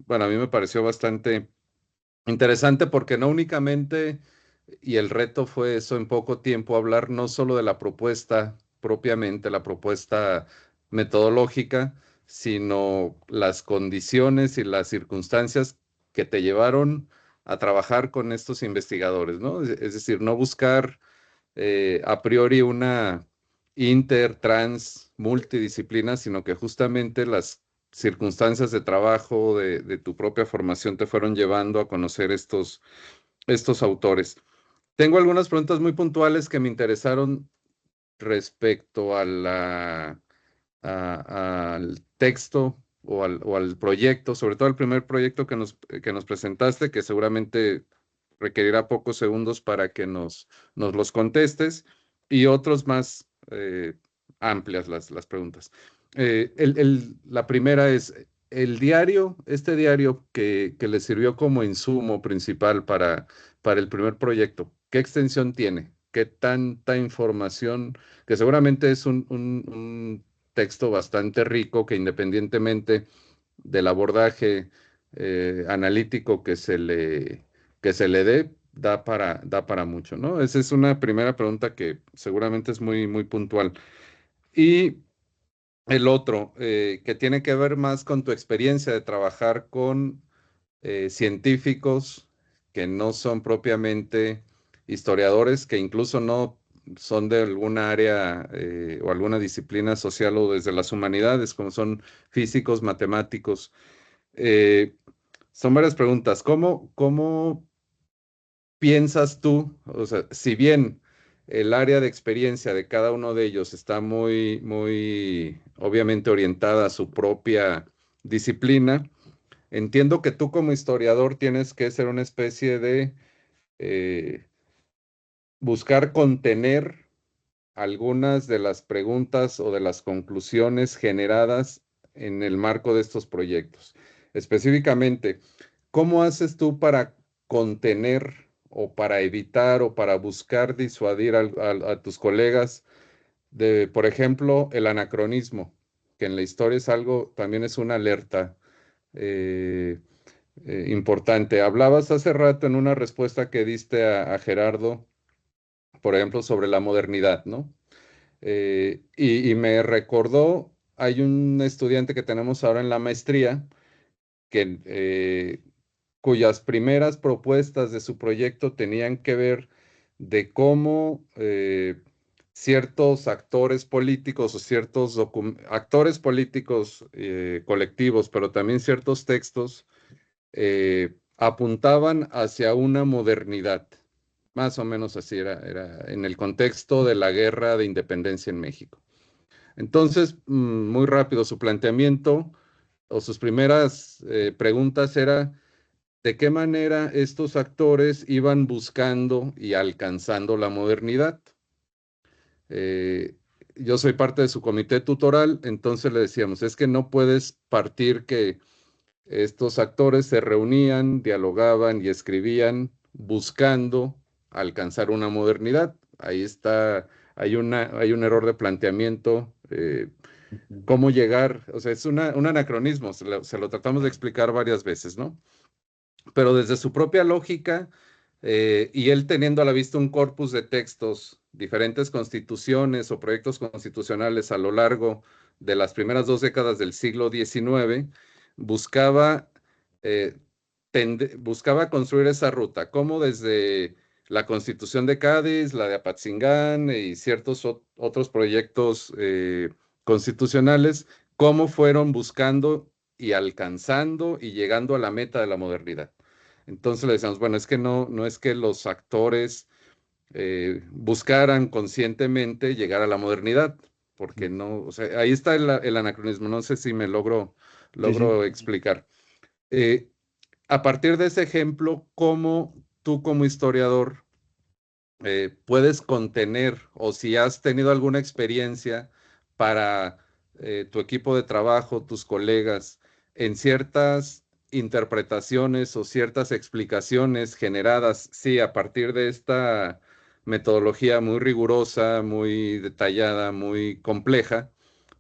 bueno, a mí me pareció bastante interesante porque no únicamente, y el reto fue eso en poco tiempo, hablar no solo de la propuesta propiamente, la propuesta metodológica, sino las condiciones y las circunstancias que te llevaron a trabajar con estos investigadores, ¿no? Es decir, no buscar a priori una trans, multidisciplina, sino que justamente las circunstancias de trabajo, de tu propia formación te fueron llevando a conocer estos autores. Tengo algunas preguntas muy puntuales que me interesaron respecto al texto o al proyecto, sobre todo el primer proyecto que nos presentaste, que seguramente requerirá pocos segundos para que nos los contestes, y otros más amplias las preguntas. La primera es, este diario que le sirvió como insumo principal para el primer proyecto, ¿qué extensión tiene? ¿Qué tanta información? Que seguramente es un texto bastante rico que independientemente del abordaje analítico que se le dé, da para mucho, ¿no? Esa es una primera pregunta que seguramente es muy puntual. Y el otro, que tiene que ver más con tu experiencia de trabajar con científicos que no son propiamente historiadores, que incluso son de alguna área o alguna disciplina social o desde las humanidades, como son físicos, matemáticos. Son varias preguntas. ¿Cómo piensas tú? O sea, si bien el área de experiencia de cada uno de ellos está muy obviamente orientada a su propia disciplina, entiendo que tú como historiador tienes que ser una especie de eh, buscar contener algunas de las preguntas o de las conclusiones generadas en el marco de estos proyectos. Específicamente, ¿cómo haces tú para contener o para evitar o para buscar disuadir a tus colegas de, por ejemplo, el anacronismo, que en la historia es algo, también es una alerta eh, importante? Hablabas hace rato en una respuesta que diste a Gerardo, por ejemplo, sobre la modernidad, ¿no? Y me recordó, hay un estudiante que tenemos ahora en la maestría que, cuyas primeras propuestas de su proyecto tenían que ver de cómo ciertos actores políticos o ciertos actores políticos colectivos, pero también ciertos textos apuntaban hacia una modernidad. Más o menos así era en el contexto de la guerra de independencia en México. Entonces, muy rápido, su planteamiento o sus primeras preguntas era de qué manera estos actores iban buscando y alcanzando la modernidad. Eh, yo soy parte de su comité tutoral, entonces le decíamos, es que no puedes partir que estos actores se reunían, dialogaban y escribían buscando alcanzar una modernidad. Ahí está, hay un error de planteamiento. ¿Cómo llegar? O sea, es un anacronismo, se lo tratamos de explicar varias veces, ¿no? Pero desde su propia lógica y él teniendo a la vista un corpus de textos, diferentes constituciones o proyectos constitucionales a lo largo de las primeras 2 décadas del siglo XIX, buscaba, eh, buscaba construir esa ruta, como desde la Constitución de Cádiz, la de Apatzingán y ciertos otros proyectos constitucionales, cómo fueron buscando y alcanzando y llegando a la meta de la modernidad. Entonces le decíamos, bueno, es que no es que los actores buscaran conscientemente llegar a la modernidad, porque no, o sea, ahí está el anacronismo, no sé si me logro Sí, sí. explicar. Eh, a partir de ese ejemplo, ¿cómo tú como historiador puedes contener o si has tenido alguna experiencia para tu equipo de trabajo, tus colegas, en ciertas interpretaciones o ciertas explicaciones generadas, sí, a partir de esta metodología muy rigurosa, muy detallada, muy compleja,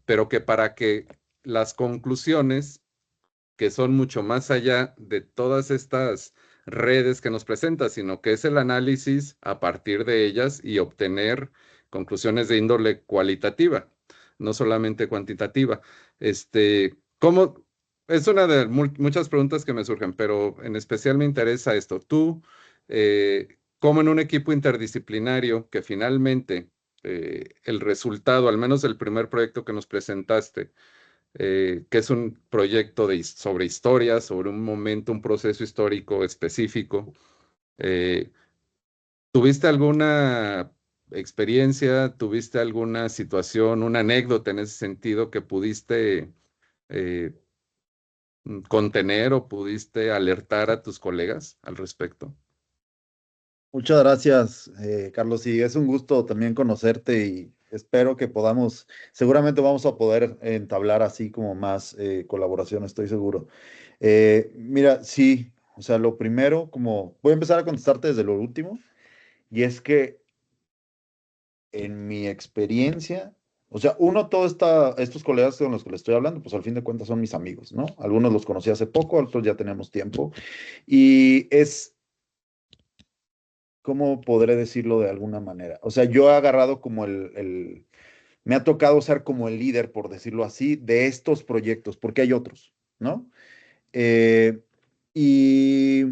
pero que para que las conclusiones que son mucho más allá de todas estas redes que nos presenta, sino que es el análisis a partir de ellas y obtener conclusiones de índole cualitativa, no solamente cuantitativa. ¿Cómo? Es una de muchas preguntas que me surgen, pero en especial me interesa esto. Tú, ¿cómo en un equipo interdisciplinario que finalmente el resultado, al menos el primer proyecto que nos presentaste, que es un proyecto sobre historia, sobre un momento, un proceso histórico específico? Eh, ¿Tuviste alguna experiencia, tuviste alguna situación, una anécdota en ese sentido que pudiste eh, contener o pudiste alertar a tus colegas al respecto? Muchas gracias, Carlos. Y es un gusto también conocerte y espero que podamos, seguramente vamos a poder entablar así como más colaboración, estoy seguro. Mira, sí, o sea, lo primero, como voy a empezar a contestarte desde lo último, y es que en mi experiencia, o sea, uno, estos colegas con los que les estoy hablando, pues al fin de cuentas son mis amigos, ¿no? Algunos los conocí hace poco, otros ya tenemos tiempo, y es ¿cómo podré decirlo de alguna manera? O sea, yo he agarrado como me ha tocado ser como el líder, por decirlo así, de estos proyectos, porque hay otros, ¿no? Eh, y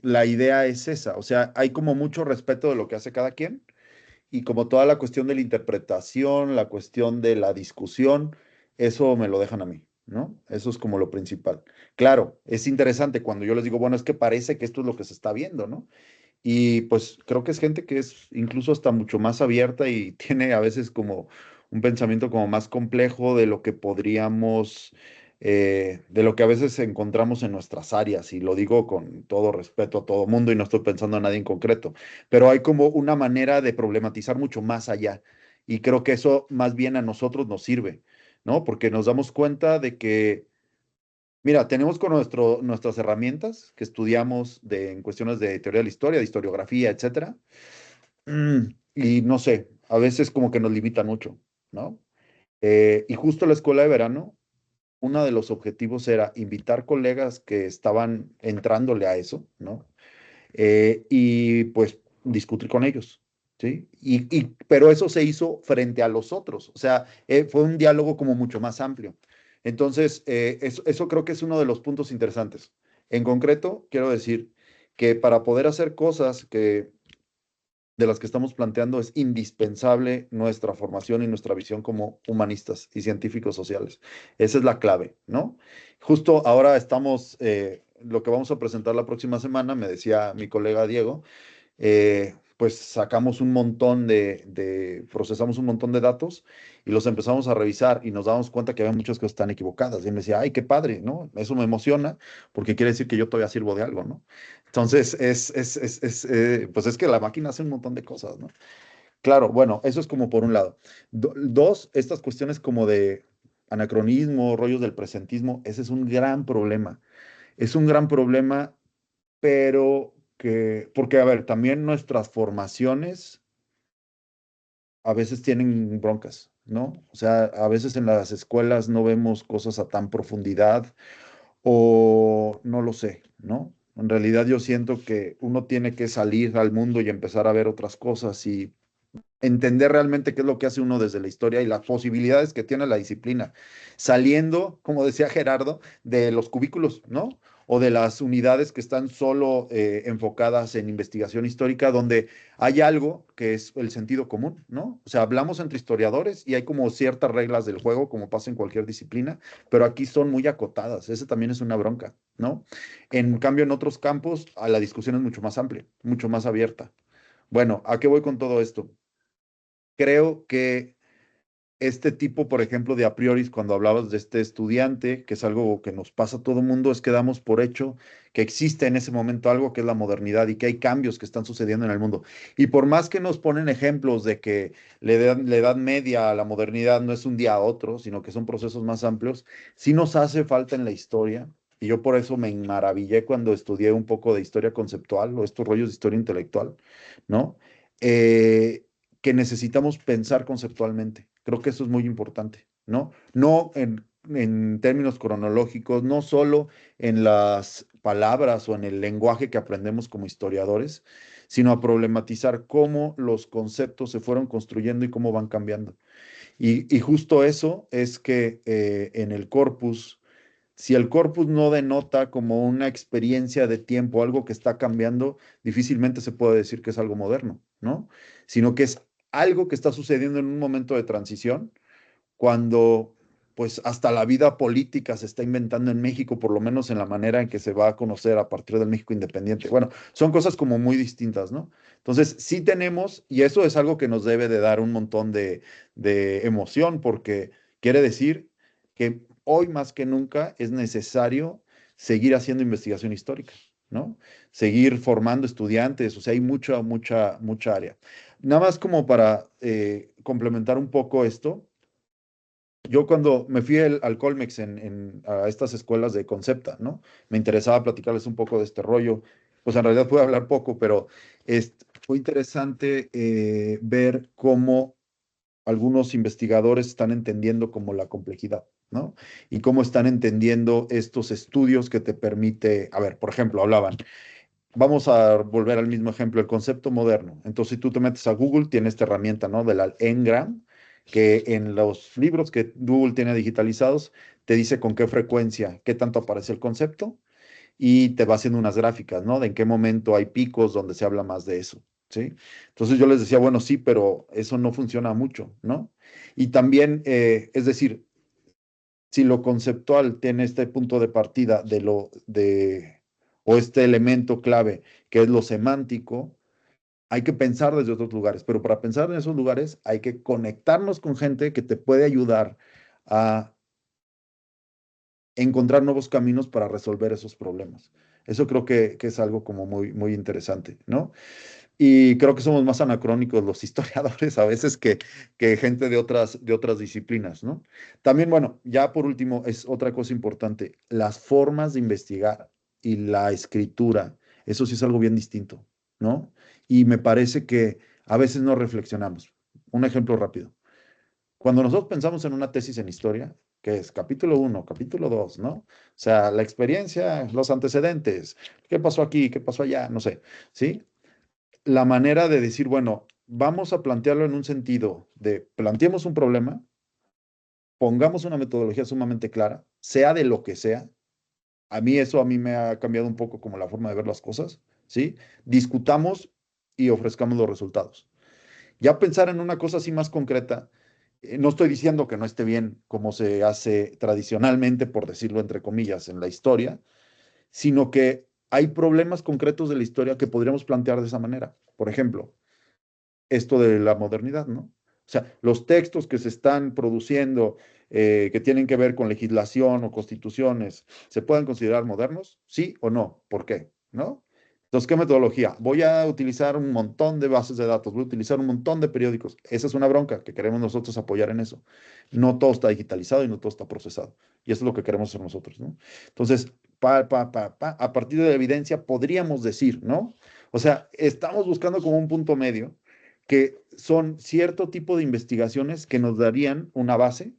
la idea es esa, o sea, hay como mucho respeto de lo que hace cada quien y como toda la cuestión de la interpretación, la cuestión de la discusión, eso me lo dejan a mí, ¿no? Eso es como lo principal. Claro, es interesante cuando yo les digo, bueno, es que parece que esto es lo que se está viendo, ¿no? Y pues creo que es gente que es incluso hasta mucho más abierta y tiene a veces como un pensamiento como más complejo de lo que podríamos, de lo que a veces encontramos en nuestras áreas. Y lo digo con todo respeto a todo mundo y no estoy pensando en nadie en concreto, pero hay como una manera de problematizar mucho más allá. Y creo que eso más bien a nosotros nos sirve, ¿no? Porque nos damos cuenta de que mira, tenemos con nuestras herramientas que estudiamos en cuestiones de teoría de la historia, de historiografía, etcétera. Y no sé, a veces como que nos limitan mucho, ¿no? Y justo la escuela de verano, uno de los objetivos era invitar colegas que estaban entrándole a eso, ¿no? Y pues discutir con ellos, ¿sí? Pero eso se hizo frente a los otros, o sea, fue un diálogo como mucho más amplio. Entonces, eso creo que es uno de los puntos interesantes. En concreto, quiero decir que para poder hacer cosas de las que estamos planteando es indispensable nuestra formación y nuestra visión como humanistas y científicos sociales. Esa es la clave, ¿no? Justo ahora estamos, lo que vamos a presentar la próxima semana, me decía mi colega Diego, pues sacamos un montón procesamos un montón de datos y los empezamos a revisar y nos damos cuenta que había muchas cosas tan equivocadas. Y él me decía, ay, qué padre, ¿no? Eso me emociona porque quiere decir que yo todavía sirvo de algo, ¿no? Entonces, pues es que la máquina hace un montón de cosas, ¿no? Claro, bueno, eso es como por un lado. Dos, estas cuestiones como de anacronismo, rollos del presentismo, ese es un gran problema. Es un gran problema pero porque a ver, también nuestras formaciones a veces tienen broncas, ¿no? O sea, a veces en las escuelas no vemos cosas a tan profundidad o no lo sé, ¿no? En realidad yo siento que uno tiene que salir al mundo y empezar a ver otras cosas y entender realmente qué es lo que hace uno desde la historia y las posibilidades que tiene la disciplina, saliendo, como decía Gerardo, de los cubículos, ¿no? O de las unidades que están solo enfocadas en investigación histórica, donde hay algo que es el sentido común, ¿no? O sea, hablamos entre historiadores y hay como ciertas reglas del juego, como pasa en cualquier disciplina, pero aquí son muy acotadas. Ese también es una bronca, ¿no? En cambio, en otros campos, la discusión es mucho más amplia, mucho más abierta. Bueno, ¿a qué voy con todo esto? Creo que este tipo, por ejemplo, de a priori, cuando hablabas de este estudiante, que es algo que nos pasa a todo mundo, es que damos por hecho que existe en ese momento algo que es la modernidad y que hay cambios que están sucediendo en el mundo. Y por más que nos ponen ejemplos de que la edad media a la modernidad no es un día a otro, sino que son procesos más amplios, sí nos hace falta en la historia. Y yo por eso me maravillé cuando estudié un poco de historia conceptual o estos rollos de historia intelectual, ¿no? Eh, que necesitamos pensar conceptualmente. Creo que eso es muy importante, ¿no? No en términos cronológicos, no solo en las palabras o en el lenguaje que aprendemos como historiadores, sino a problematizar cómo los conceptos se fueron construyendo y cómo van cambiando. Y justo eso es que en el corpus, si el corpus no denota como una experiencia de tiempo, algo que está cambiando, difícilmente se puede decir que es algo moderno, ¿no? Sino que es algo que está sucediendo en un momento de transición, cuando pues hasta la vida política se está inventando en México, por lo menos en la manera en que se va a conocer a partir del México independiente. Bueno, son cosas como muy distintas, ¿no? Entonces, sí tenemos, y eso es algo que nos debe de dar un montón de emoción, porque quiere decir que hoy más que nunca es necesario seguir haciendo investigación histórica, ¿no? Seguir formando estudiantes, o sea, hay mucha área. Nada más como para complementar un poco esto, yo cuando me fui al Colmex a estas escuelas de Concepta, ¿no? Me interesaba platicarles un poco de este rollo. Pues en realidad pude hablar poco, pero fue interesante ver cómo algunos investigadores están entendiendo como la complejidad, ¿no? Y cómo están entendiendo estos estudios que te permite, a ver, por ejemplo, hablaban, vamos a volver al mismo ejemplo, el concepto moderno. Entonces, si tú te metes a Google, tiene esta herramienta, ¿no? De la Ngram, que en los libros que Google tiene digitalizados, te dice con qué frecuencia, qué tanto aparece el concepto y te va haciendo unas gráficas, ¿no? De en qué momento hay picos donde se habla más de eso. ¿sí? Entonces yo les decía, bueno, sí, pero eso no funciona mucho, ¿no? Y también, es decir, si lo conceptual tiene este punto de partida o este elemento clave, que es lo semántico, hay que pensar desde otros lugares, pero para pensar en esos lugares hay que conectarnos con gente que te puede ayudar a encontrar nuevos caminos para resolver esos problemas. Eso creo que es algo como muy, muy interesante, ¿no? Y creo que somos más anacrónicos los historiadores a veces que gente de otras disciplinas, ¿no? También, bueno, ya por último, es otra cosa importante, las formas de investigar y la escritura, eso sí es algo bien distinto, ¿no? Y me parece que a veces no reflexionamos. Un ejemplo rápido. Cuando nosotros pensamos en una tesis en historia, que es capítulo 1, capítulo 2, ¿no? O sea, la experiencia, los antecedentes, qué pasó aquí, qué pasó allá, no sé, ¿sí? La manera de decir, bueno, vamos a plantearlo en un sentido de planteemos un problema, pongamos una metodología sumamente clara, sea de lo que sea. A mí me ha cambiado un poco como la forma de ver las cosas, ¿sí? Discutamos y ofrezcamos los resultados. Ya pensar en una cosa así más concreta, no estoy diciendo que no esté bien como se hace tradicionalmente, por decirlo entre comillas, en la historia, sino que hay problemas concretos de la historia que podríamos plantear de esa manera. Por ejemplo, esto de la modernidad, ¿no? O sea, los textos que se están produciendo, que tienen que ver con legislación o constituciones, ¿se pueden considerar modernos? ¿Sí o no? ¿Por qué? ¿No? Entonces, ¿qué metodología? Voy a utilizar un montón de bases de datos, voy a utilizar un montón de periódicos. Esa es una bronca que queremos nosotros apoyar en eso. No todo está digitalizado y no todo está procesado. Y eso es lo que queremos hacer nosotros, ¿no? Entonces, a partir de la evidencia podríamos decir, ¿no? O sea, estamos buscando como un punto medio que son cierto tipo de investigaciones que nos darían una base,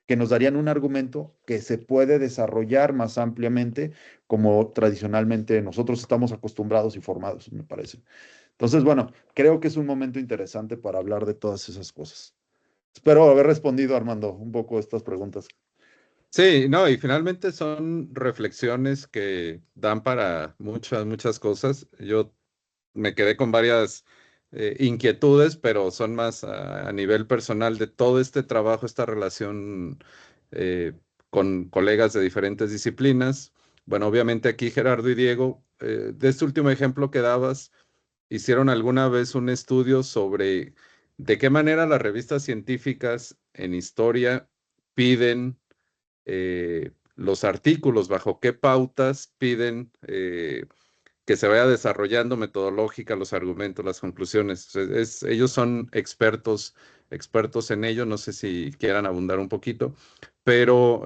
que nos darían un argumento que se puede desarrollar más ampliamente como tradicionalmente nosotros estamos acostumbrados y formados, me parece. Entonces, bueno, creo que es un momento interesante para hablar de todas esas cosas. Espero haber respondido, Armando, un poco estas preguntas. Sí, no, y finalmente son reflexiones que dan para muchas, muchas cosas. Yo me quedé con varias inquietudes, pero son más a nivel personal de todo este trabajo, esta relación eh, con colegas de diferentes disciplinas. Bueno, obviamente aquí Gerardo y Diego, de este último ejemplo que dabas, hicieron alguna vez un estudio sobre de qué manera las revistas científicas en historia piden los artículos, bajo qué pautas piden que se vaya desarrollando metodológica, los argumentos, las conclusiones. Ellos son expertos, expertos en ello, no sé si quieran abundar un poquito, pero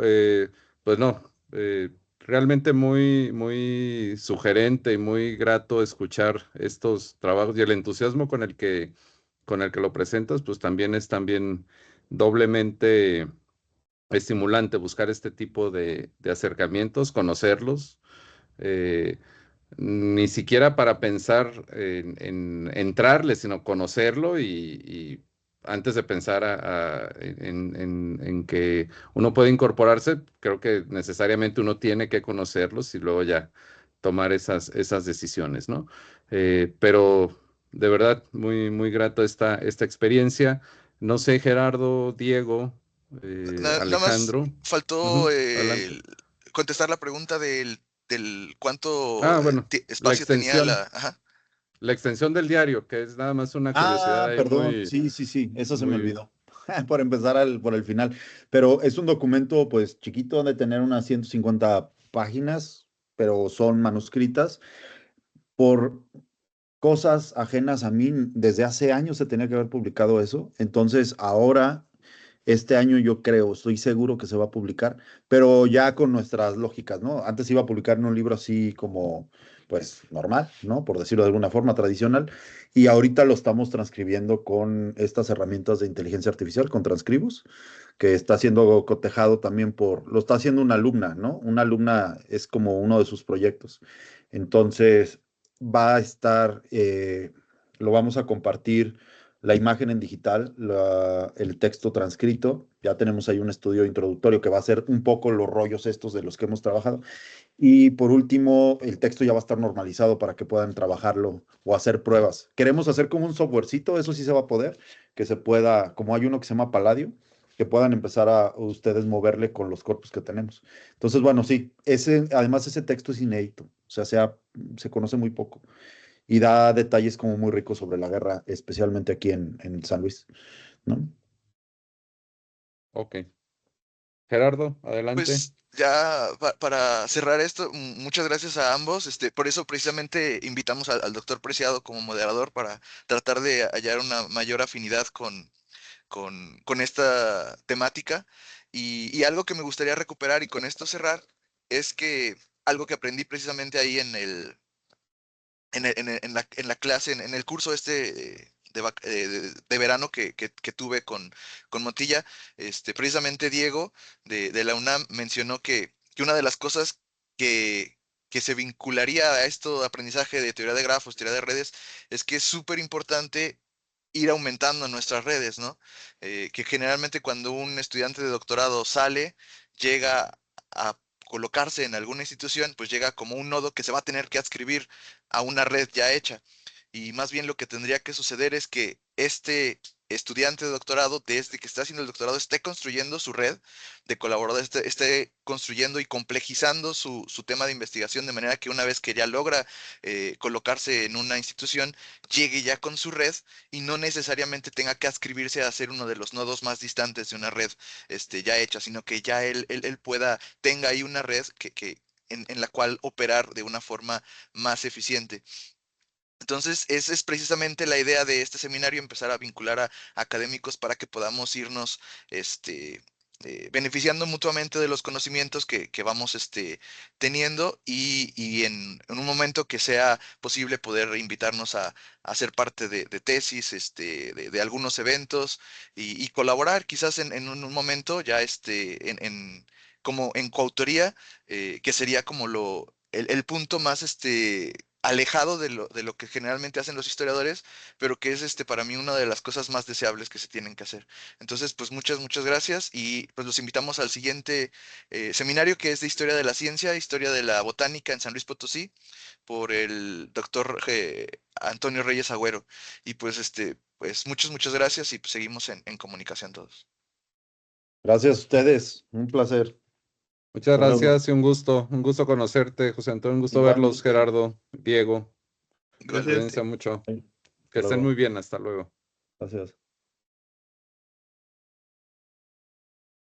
pues no, realmente muy, muy sugerente y muy grato escuchar estos trabajos y el entusiasmo con el que lo presentas, pues también es también doblemente estimulante buscar este tipo de acercamientos, conocerlos. eh, Ni siquiera para pensar en entrarle, sino conocerlo y antes de pensar en que uno puede incorporarse, creo que necesariamente uno tiene que conocerlos y luego ya tomar esas decisiones, ¿no? Pero de verdad, muy, muy grato esta experiencia. No sé, Gerardo, Diego, Nada más Alejandro. faltó Ujú, adelante. contestar la pregunta del cuánto Ah, bueno, la espacio tenía extensión. la... Ajá. La extensión del diario, que es nada más una curiosidad Ah, ahí perdón, muy, sí, sí, sí, eso se me muy, olvidó. Por empezar por el final. Pero es un documento, pues, chiquito, de tener unas 150 páginas, pero son manuscritas por cosas ajenas a mí. Desde hace años se tenía que haber publicado eso. Entonces, ahora, este año yo creo, estoy seguro que se va a publicar, pero ya con nuestras lógicas, ¿no? Antes iba a publicar en un libro así como, pues, normal, ¿no? Por decirlo de alguna forma, tradicional. Y ahorita lo estamos transcribiendo con estas herramientas de inteligencia artificial, con Transcribus, que está siendo cotejado también lo está haciendo una alumna, ¿no? Una alumna es como uno de sus proyectos. Entonces, va a estar, lo vamos a compartir, la imagen en digital, el texto transcrito, Ya tenemos ahí un estudio introductorio que va a ser un poco los rollos estos de los que hemos trabajado. Y por último, el texto ya va a estar normalizado para que puedan trabajarlo o hacer pruebas. Queremos hacer como un softwarecito, eso sí se va a poder, que se pueda, como hay uno que se llama Palladio, que puedan empezar a ustedes moverle con los corpus que tenemos. Entonces, bueno, sí, además ese texto es inédito, o sea, se conoce muy poco y da detalles como muy ricos sobre la guerra, especialmente aquí en San Luis, ¿no? Ok. Gerardo, adelante. Pues ya para cerrar esto, muchas gracias a ambos. Por eso precisamente invitamos al doctor Preciado como moderador para tratar de hallar una mayor afinidad con esta temática. Y algo que me gustaría recuperar y con esto cerrar es que algo que aprendí precisamente ahí en la clase, en el curso de verano que tuve con Motilla, precisamente Diego de la UNAM mencionó que una de las cosas que se vincularía a esto de aprendizaje de teoría de grafos, teoría de redes, es que es súper importante ir aumentando nuestras redes, ¿no? Que generalmente cuando un estudiante de doctorado sale, llega a colocarse en alguna institución, pues llega como un nodo que se va a tener que adscribir a una red ya hecha. Y más bien lo que tendría que suceder es que este estudiante de doctorado, desde que está haciendo el doctorado, esté construyendo su red de colaboradores, esté construyendo y complejizando su tema de investigación de manera que una vez que ya logra colocarse en una institución, llegue ya con su red y no necesariamente tenga que adscribirse a ser uno de los nodos más distantes de una red ya hecha, sino que ya él tenga ahí una red en la cual operar de una forma más eficiente. Entonces, esa es precisamente la idea de este seminario, empezar a vincular a académicos para que podamos irnos este, beneficiando mutuamente de los conocimientos que vamos teniendo y en un momento que sea posible poder invitarnos a ser parte de tesis, de algunos eventos y colaborar quizás en un momento ya como en coautoría, que sería como el punto más alejado de lo que generalmente hacen los historiadores, pero que es para mí una de las cosas más deseables que se tienen que hacer. Entonces, pues muchas gracias y pues los invitamos al siguiente seminario que es de Historia de la Ciencia, Historia de la Botánica en San Luis Potosí, por el doctor Antonio Reyes Agüero. Y pues pues muchas gracias y pues, seguimos en comunicación todos. Gracias a ustedes, un placer. Muchas Hasta luego. gracias y un gusto conocerte, José Antonio, un gusto verlos, Igualmente. Gerardo, Diego. Gracias. Cuídense Igualmente. mucho. Hasta Que estén muy luego. bien, hasta luego. Gracias.